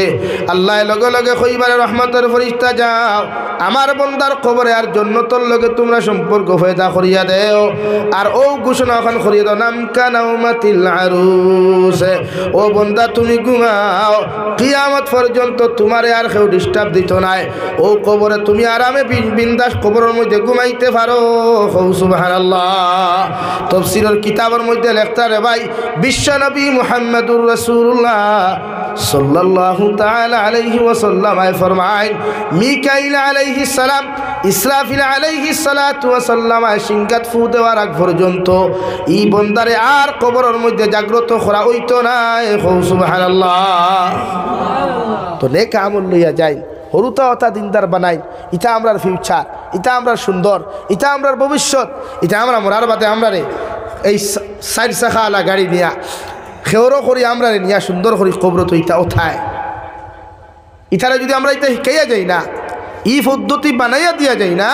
আল্লাহ লগে লগে কইবারে রহমতের ফেরেশতা যাও আমার বান্দার কবরে আর জান্নাতের লগে তোমরা সম্পর্ক পয়দা করিয়া দেও। আর ও ঘোষণা এখন করিয়া দাও নাম কানাউমাতিল আরুস, ও বান্দা তুমি ঘুমাও, কিয়ামত পর্যন্ত তোমারে আর কেউ ডিস্টার্ব দিত নাই। ও কবরে তুমি আরামে বিন্দাস কবরের মধ্যে ঘুমাইতে পারো। সুবহানাল্লাহ। তাফসীরের কিতাবের মধ্যে লেখতা রে ভাই, বিশ্বনবী মুহাম্মদুর রাসূলুল্লাহ সাল্লাল্লাহু তাআলা আলাইহি ওয়াসাল্লাম ফরমায়, মিকাইল আলাইহিস সালাম, ইসরাফিল আলাইহিস সালাতু ওয়াসাল্লাম সিংগাত ফু দেওয়ার আগ পর্যন্ত এই বান্দারে আর কবরের মধ্যে জাগ্রত করা হইতো না। সুবহানাল্লাহ। তো নেক আমল লইয়া যাই, হরুতা অতা দিনদার বানাই, ইটা আমরার ফিউচার, ইটা আমরার সুন্দর, ইটা আমরার ভবিষ্যৎ। ইটা আমরা মরার বাদে আমরা রে এই 4 চাকা আলা গাড়ি নিয়া খেওরও করি আমরা রে নিয়া সুন্দর করি কবর তো ইটা ওঠায়। ইটারে যদি আমরা ইটা শিখাইয়া যাই না, ই পদ্ধতি বানাইয়া দিয়া যাই না,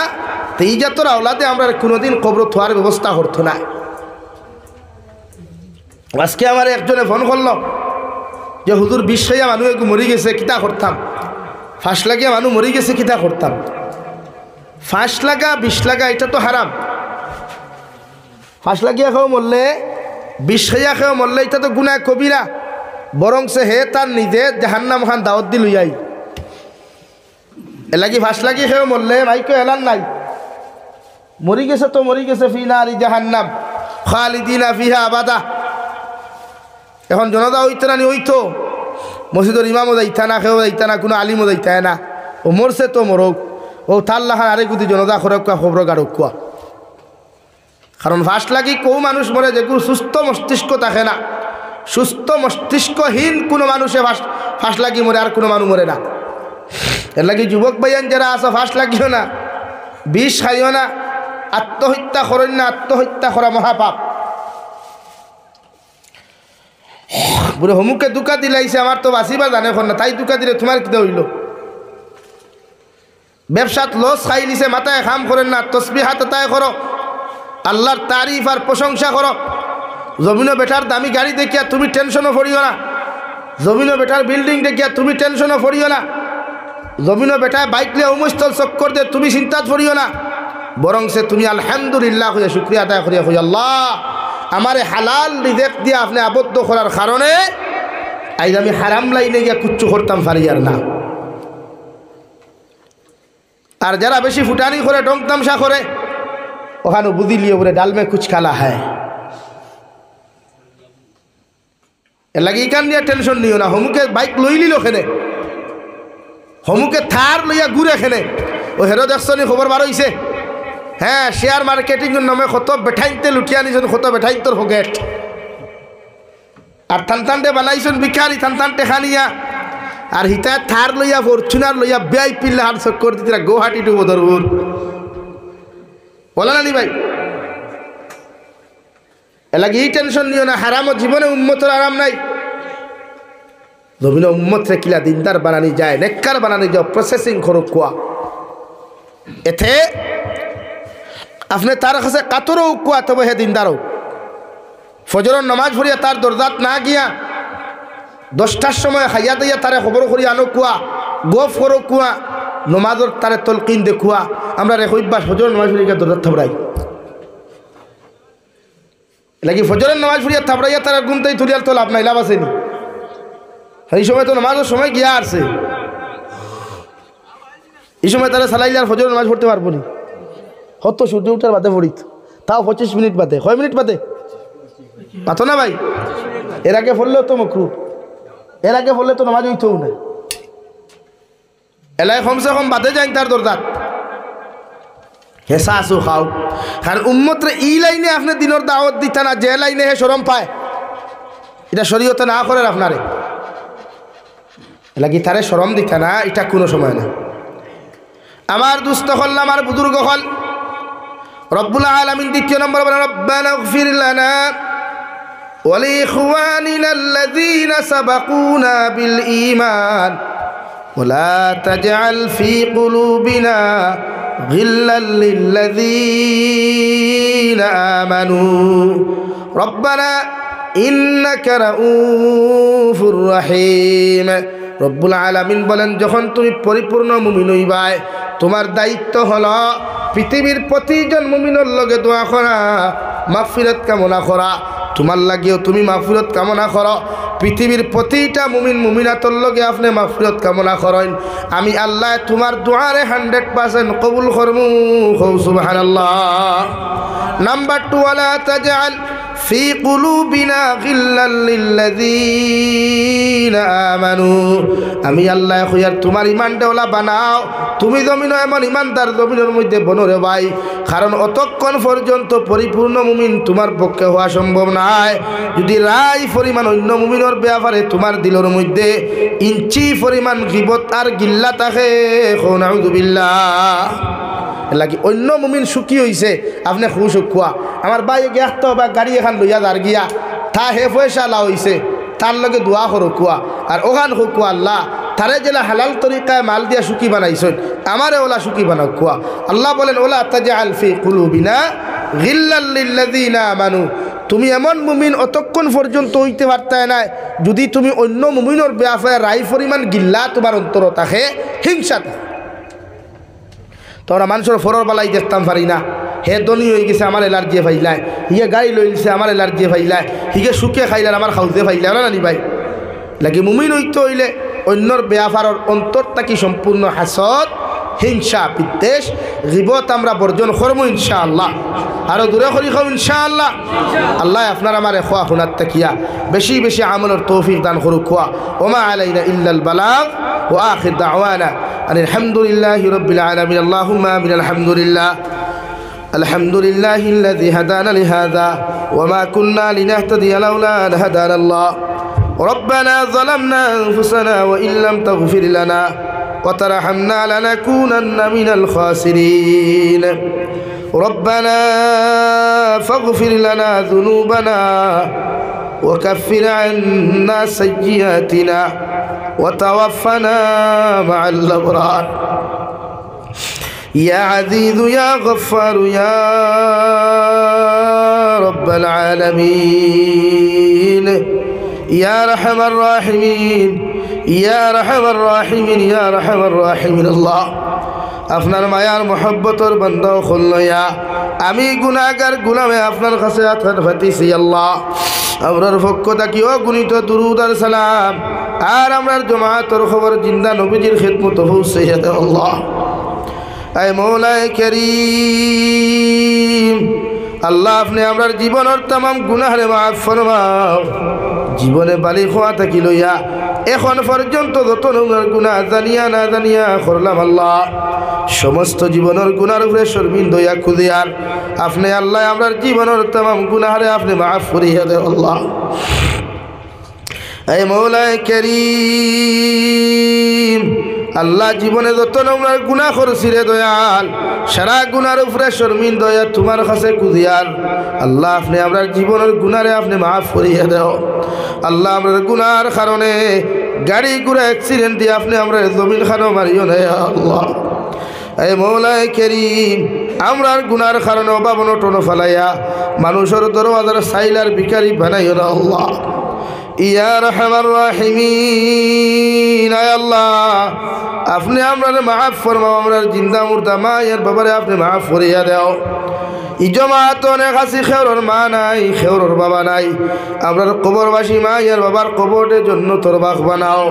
তো এই জাতর আওলাদে আমরা কোনোদিন কবর থোয়ার ব্যবস্থা করতো না। আজকে আমার একজনে ফোন করল যে হুজুর 20 হাজার মানুষ একটু মরি গেছে, কিতা করতাম? 5 লাখিয়া মানুষ মরি গেছে, কিতা করতাম? 5 লাখা 20 লাখা এটা তো হারাম। 5 লাখিয়া খেয়েও মরলে 20 হাজার খেয়েও মরলে এটা তো গুনাহ কবিরা, বরং সে হে তার নিজে জাহান্নাম খান দাওয়াত দি লইয়াই। এলাকি 5 লাখি খেয়েও মরলে ভাইকে এলান নাই, মরি গেছে তো মরি গেছে, ফি নারি জাহান্নাম খালিদিনা ফিহা আবাদা। এখন জনতা হইতে না, হইতো মসজিদের ইমামও যাইতা না, খেয়েও যাইতা না, কোনো আলিমও যাইতা না। ও মরছে তো মরক, ও তাল্লাখান আরেক গুদি জনতা খরকা খবর গাড়কুয়া। কারণ 5 লাখি কেউ মানুষ মরে যেগুলো সুস্থ মস্তিষ্ক থাকে না। সুস্থ মস্তিষ্কহীন কোনো মানুষে 5 লাখি মরে, আর কোনো মানুষ মরে না। এর লাগি যুবক ভাইয়ান যারা আসো 5 লাখিও না, 20 খাইও না, আত্মহত্যা করেন না। আত্মহত্যা করা মহাপাপ। বুড়ো হমুকে দুকা দিলাইছে, আমার তো বাঁচিবা জানে না, তাই দুকা দিলে তোমার কিতা হইল? ব্যবসাত লস খাই নিছে, মাথায় খাম করেন না, তসবিহাত তাই করো, আল্লাহর তারিফ আর প্রশংসা করো। জমিনো বেটার দামি গাড়ি দেখিয়া তুমি টেনশনও পড়িও না, জমিনো বেটার বিল্ডিং দেখিয়া তুমি টেনশনও পড়িও না, জমিনো বেটায় বাইক লিয়ে উমস্থল চক্কর দিয়ে তুমি চিন্তাত পড়িও না। বরং সে তুমি আলহামদুলিল্লাহ হইয়া শুক্রিয়া আদায় করিয়া হইয়া, আল্লাহ আমারে হালাল রিজেক দিয়ে আপনি আবদ্ধ করার কারণে আজ আমি হারাম লাইনে গিয়া কুচ্ছু করতাম পারি আর না। আর যারা বেশি ফুটানি করে, ডং তামসা করে, ওখানে বুঝি লিয়ে বলে ডাল মে কুছ খালা হ্যায়। এর লাগে এখান নিয়ে টেনশন নিও না। হমুকে বাইক লই লিল ওখানে, হমুকে থার লইয়া ঘুরে খেনে, ও হেরো দেখছনি খবর বার হইছে। হ্যাঁ, শেয়ার মার্কেটিং নামে কত বেঠাইতে লুটিয়া নিছেন, কত বেঠাইতর ফকেট। আর থানথানটে বানাইছেন ভিখারি, থানথানটে খানিয়া। আর হিতা থার লইয়া ফরচুনার লইয়া বেআই পিল্লা হার চক্কর দিতে গুয়াহাটি টু বদরপুর। বলা নানি ভাই? এলাকি এই টেনশন নিও না। হারাম জীবনে উম্মতের আরাম নাই। জমিনে উম্মত রেখিলা দিনদার বানানি যায়, নেককার বানানি যায়, প্রসেসিং খরচ কোয়া। এতে আপনি তার কাছে কাতরও কোয়া, তবে হে দিনদারও। ফজরের নামাজ পড়িয়া তার দরজাত না গিয়া 10টার সময় খাইয়া দিয়া তারে খবর করিয়া আনো কুয়া, গফ করো কুয়া, নমাজর তারে তলকিন দেখুয়া। আমরা রেখ অভ্যাস ফজরের নামাজ পড়িয়া দরজাত থাবড়াই। লাগি ফজরের নামাজ পড়িয়া থাবড়াইয়া তারা গুনতেই তুলিয়ার তো লাভ নাই, লাভ আসেনি। এই সময় তো নামাজের সময় গিয়া আসছে, এই সময় তারা সালাইলে আর ফজরের নামাজ পড়তে পারবো নি। হতো সূর্য উঠার বাদে পড়িত, তাও 25 মিনিট বাদে। কয় মিনিট বাদে পাতো না ভাই? এর আগে পড়লেও তো মকরু, এর আগে পড়লে তো নামাজ হইতেও না। এলাই কমসে কম বাদে যাই তার দরজাত হেসা আসু খাও। আর উম্মতরে ই লাইনে আপনি দিনের দাওয়াত দিতে না, যে লাইনে হে শরম পায়, এটা শরীয়তে না করেন আপনারে লাগি তারে শরম দিতে না, এটা কোনো সময় না। আমার দুস্থ হল, আমার বুজুর্গ হল, রব্বুল আলামিন দ্বিতীয় নম্বর বলেন, রব্বানা ইগফির লানা ওয়া লিইখওয়ানিনা আল্লাযীনা সাবাকুনা বিল ঈমান ওয়া লা তাজআল ফী কুলুবিনা গিল্লাল লিল্লাযীনা আমানু রব্বানা ইন্নাকা রাউফুর রহিম। রব্বুল আলামিন বলেন, যখন তুমি পরিপূর্ণ মুমিন হইবাই, তোমার দায়িত্ব হলো পৃথিবীর প্রতিজন মুমিনের লগে দোয়া করা, মাগফিরাত কামনা করা। তোমার লাগেও তুমি মাগফিরাত কামনা করো, পৃথিবীর প্রতিটা মুমিন মুমিনাতর লগে আপনি মাগফিরাত কামনা করেন। আমি আল্লাহ তোমার দোয়ারে 100% কবুল করমু। সুবহানাল্লাহ। নাম্বার 2, ওয়ালা তাজআল ফি কুলুবিনা গিল্লাল লিল্লাযীনা আমানু। আমি আল্লাহ কইয়ার তোমার ইমানটাওয়ালা বানাও। তুমি জমিনও এমন ইমানদার জমিনের মধ্যে বনরে ভাই, কারণ অতক্ষণ পর্যন্ত পরিপূর্ণ মুমিন তোমার পক্ষে হওয়া সম্ভব নয় যদি রাই পরিমাণ অন্য মুমিনের ব্যাপারে তোমার দিলের মধ্যে ইঞ্চি পরিমাণ গিবত আর গিল্লা থাকে। নাউযুবিল্লাহ। লাগি অন্য মুমিন সুখী হইছে, আপনি খুশ খুয়া। আমার ভাই গেত বা গাড়ি এখান লইয়া যার গিয়া তা হে পয়সা লা হইছে, তার লগে দোয়া করো কুয়া। আর ওখান হুকুয়া আল্লাহ তারে জেলা হালাল তরিকায় মাল দিয়া সুখী বানাইছেন, আমারে ওলা সুখী বানাও কুয়া। আল্লাহ বলেন, ওলা তাজআল ফি কুলুবিনা গিল্লাল লিল্লাযীনা আমানু। তুমি এমন মুমিন অতক্ষণ পর্যন্ত হইতে পারতায় না যদি তুমি অন্য মুমিনের ব্যাপারে রাই পরিমাণ গিল্লা তোমার অন্তর থাকে, হিংসা থাকে। তোমরা মানুষের ফরর বালাই দেখতাম পারি না, হে ধনী হয়ে গেছে আমার এলার্জি ফাইলায়, হিগে গাড়ি লইছে আমার এলার্জি ফাইলায়, হিগে সুখে খাইলার আমার খাউতে ফাইলায় না নানি ভাই। লাগে মুমিন হইতে হইলে অন্যর ব্যাপারের অন্তর থাকি সম্পূর্ণ হাসদ, হিংসা, বিদ্বেষ, গিবত আমরা বর্জন করবো ইনশাআল্লাহ। আরো দূরে করি খাও ইনশাআল্লাহ। আল্লাহ আপনার আমার খোয়া খুনার তাকিয়া বেশি বেশি আমলের তৌফিক দান করুক। খোয়া ওমা আলাইনা ইল্লাল বালাগ ওয়া আখির দাওয়ানা আলহামদুলিল্লাহি রাব্বিল আলামিন। আল্লাহুম্মা আমিন। আলহামদুলিল্লাহ আলহামদুলিল্লাহিল্লাযী হাদানা লিহাযা ওয়া মা কুন্না লিনাহতাদিয়া লাউলা আন হাদানা আল্লাহ। ربنا ظلمنا أنفسنا وإن لم تغفر لنا وترحمنا لنكونن من الخاسرين. ربنا فاغفر لنا ذنوبنا وكفر عنا سيئاتنا وتوفنا مع الأبرار. يا عزيز يا غفار يا رب العالمين يا رحم الراحمين يا رحم الراحمين يا رحم الراحمين الله. আপনার মায়ার মহব্বতর বান্দা হইয়া আমি গুনাহগার গোলামে আপনার কাছে হাত পাতিছি আল্লাহ। আমরার পক্ষ থাকি অগণিত দুরূদ আর সালাম আর আমরার জামাতের খবর জিন্দা নবীজির খিদমত পৌঁছাইয়া দাও আল্লাহ। আয় মওলায়ে করিম আল্লাহ, আপনি আমরার জীবনের तमाम গুনাহরে মাফ ফরমাও। জীবনে বালিগ হওয়া থাকি লইয়া এখন পর্যন্ত যত গুনাহ জানিয়া না জানিয়া করলাম আল্লাহ, সমস্ত জীবনের গুনার উপরে শর্মিন্দা হইয়া খুদিয়ার আপনি আল্লাহ আমরার জীবনের तमाम গুনাহরে আপনি মাফ করিয়া দেও আল্লাহ। এ মওলায়ে করিম আল্লাহ, জীবনে যত আমরা গুনাহ করছি রে দয়াল, সারা গুনার উপরে শর্মিন্দা হইয়া তোমার কাছে খুদিয়ার আল্লাহ আপনি আমরার জীবনের গুনারে আপনি মাফ করিয়া দেও আল্লাহ। আমরার গুনার কারণে গাড়ি ঘোড়া অ্যাক্সিডেন্ট দিয়ে আপনি আমরা জমিন খানো মারিও না আল্লাহ। এ মওলায়ে করিম আমরার গুনার কারণে অভাব অনটন ফেলাইয়া মানুষের দরওয়াজার সাইলার ভিখারি বানাইও না আল্লাহ। ইয়া রাহমার রাহিমিন আয় আল্লাহ, আপনি আমরারে মাফ ফরমাও। আমরার জিন্দা মুর্দা মায়ের বাবারে আপনি মাফ করিয়া দেও। ই জমাত অনেক আছি খেওরর মা নাই, খেওরর বাবা নাই, আমরার কবরবাসী মায়ের বাবার কবরের জন্য তোর বাখ বানাও।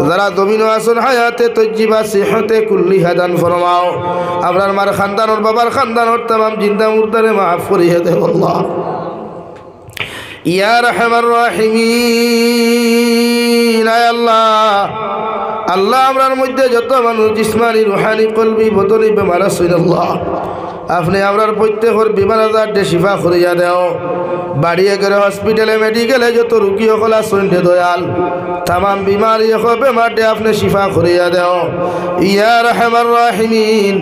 যারা জমিনও আসন হায়াতে তজ্জিবা সিহতে কুল্লি হাদান ফরমাও। আমরার মার খানদানোর বাবার খানদানোর तमाम জিন্দা মুর্দারে মাফ করিয়া দেও আল্লাহ। ইয়া রাহমার রাহিমিন আয় আল্লাহ, আল্লাহ আমরার মধ্যে যত মানুষ জিসমানি রুহানি কলবি বদনি বেমার আছে আল্লাহ, আপনি আমরার প্রত্যেকের বিমার আজার শিফা করিয়া দেও। বাড়িয়ে গেলে হসপিটালে মেডিকেলে যত রুগী সকল আছেন দয়াল तमाम বিমারি বেমারটে আপনি শিফা করিয়া দেও। ইয়া রাহমার রাহিমিন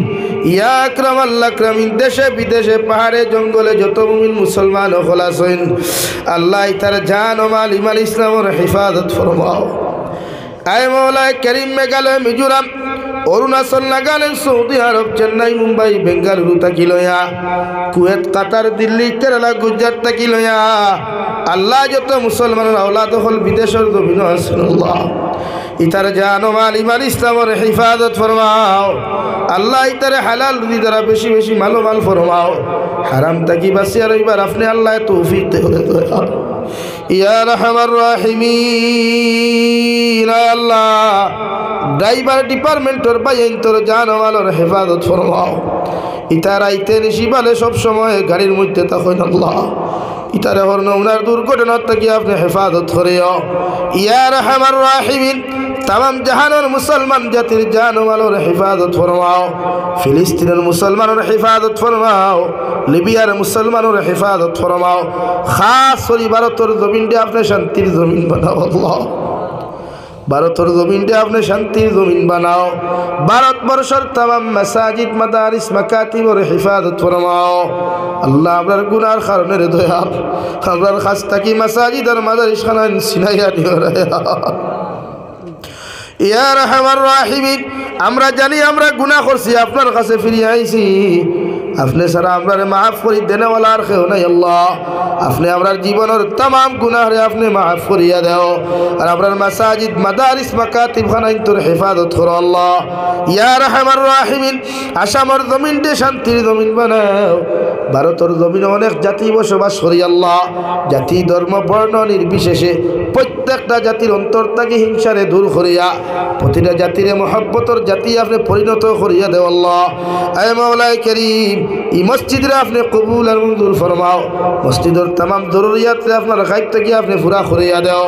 ইয়া আকরামাল আকরামিন, দেশে বিদেশে পাহাড়ে জঙ্গলে যত মুমিন মুসলমান সকল আছেন আল্লাহ তার জান ও মাল ইমান ইসলামের হেফাজত ফরমাও। আয় মওলায়ে করিম মেঘালয় মিজোরাম অরুণাচল, নাগাল্যান্ড, সৌদি আরব, চেন্নাই, মুম্বাই, বেঙ্গালুরু থাকি লয়া, কুয়েত, কাতার, দিল্লি, কেরালা, গুজরাট থাকি লয়া আল্লাহ যত মুসলমানের আওলাদ হল বিদেশের জমিন আছেন আল্লাহ ইতার জান মাল ইমান ইসলামের হিফাজত ফরমাও আল্লাহ, ইতারে হালাল রুজি দ্বারা বেশি বেশি মাল ফরমাও, হারাম থাকি বাঁচিয়া রইবার আপনি আল্লাহ তৌফিক দেওয়া ইয়া রাহমার রাহিমিন। আল্লাহ ড্রাইভার ডিপার্টমেন্টের বাইন তোর জান মালের হেফাজত ফরমাও, ইতার আইতে নিশিবালে সব সময় গাড়ির মধ্যে তখন আল্লাহ ইতারে হর নৌনার দুর্ঘটনার থেকে আপনি হেফাজত করিও ইয়া রাহমার রাহিমিন। তাম জাহানের মুসলমান জাতির জান মালের হেফাজত ফরমাও, ফিলিস্তিনের মুসলমানের হেফাজত ফরমাও, লিবিয়ার মুসলমানের হেফাজত ফরমাও, খাস করে ভারতের জমিনটা আপনি শান্তির জমিন বানাও আল্লাহ, ভারতের জমিনটা আপনি শান্তির জমিন বানাও, ভারতবর্ষের তাম মাসাজিদ মাদারিস মাকাতিবের হেফাজত ফরমাও আল্লাহ। আপনার গুনার কারণে রে দয়াল আপনার খাস থাকি মাসাজিদ আর মাদারিস খানা সিনাইয়া দিও রে ইয়া রাহমার রাহিমিন। আমরা জানি আমরা গুনাহ করছি, আপনার কাছে ফিরে আইছি, আপনি সারা আমরা মাফ করি দেনেওয়ালা আর কেউ নাই আল্লাহ। আপনি আমার জীবনের तमाम গুনাহরে আপনি মাফ করিয়া দাও, আর আপনার মাসাজিদ মাদারিস মাকাতিব খানাইন তোর হেফাজত করো আল্লাহ ইয়া রাহমার রাহিমিন। আসামের জমিনটা শান্তির জমিন বানাও, ভারতের জমিনে অনেক জাতি বসবাস করি আল্লাহ, জাতি ধর্ম বর্ণ নির্বিশেষে প্রত্যেকটা জাতির অন্তর থেকে হিংসারে দূর করিয়া প্রতিটা জাতির মহব্বতর জাতি আপনি পরিণত করিয়া দেও আল্লাহ। আয় মাওলাই করিম, এই মসজিদরে আপনি কবুল আর মঞ্জুর ফরমাও, মসজিদের तमाम জরুরিয়াতরে আপনার গায়ব থেকে আপনি পুরা করিয়া দেও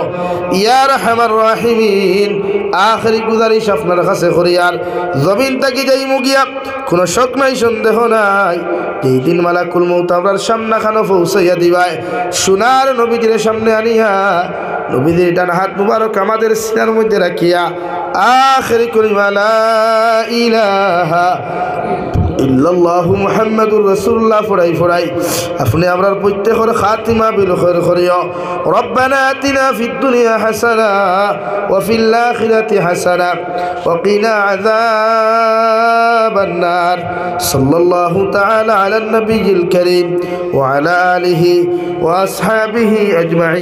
ইয়া রাহমার রাহিমিন। আখেরি গুজারিশ আপনার কাছে করিয়ার জমিন থেকে যাই মুগিয়া কোনো শক নাই সন্দেহ নাই, যেই দিন মালাকুল মউত আপনার সামনে খানো পৌঁছাইয়া দিবায় সোনার নবীজির সামনে আনিয়া নবীজির ডান হাত মুবারক আমাদের সিনার মধ্যে রাখিয়া আখেরি কলিমা লা ইলাহা ইল্লাল্লাহু মুহাম্মাদুর রাসূলুল্লাহ ফরাই আপনি আমরার প্রত্যেকের খাতিমা বিল খায়র করিও। রব্বানা আতিনা ফিদ দুনিয়া হাসানা ওয়া ফিল আখিরাতি হাসানা ওয়া কিনা আযাবান নার। সাল্লাল্লাহু তাআলা আলা নবিয়িল কারীম ওয়া আলা আলিহি ওয়া আসহাবিহি আজমাইন।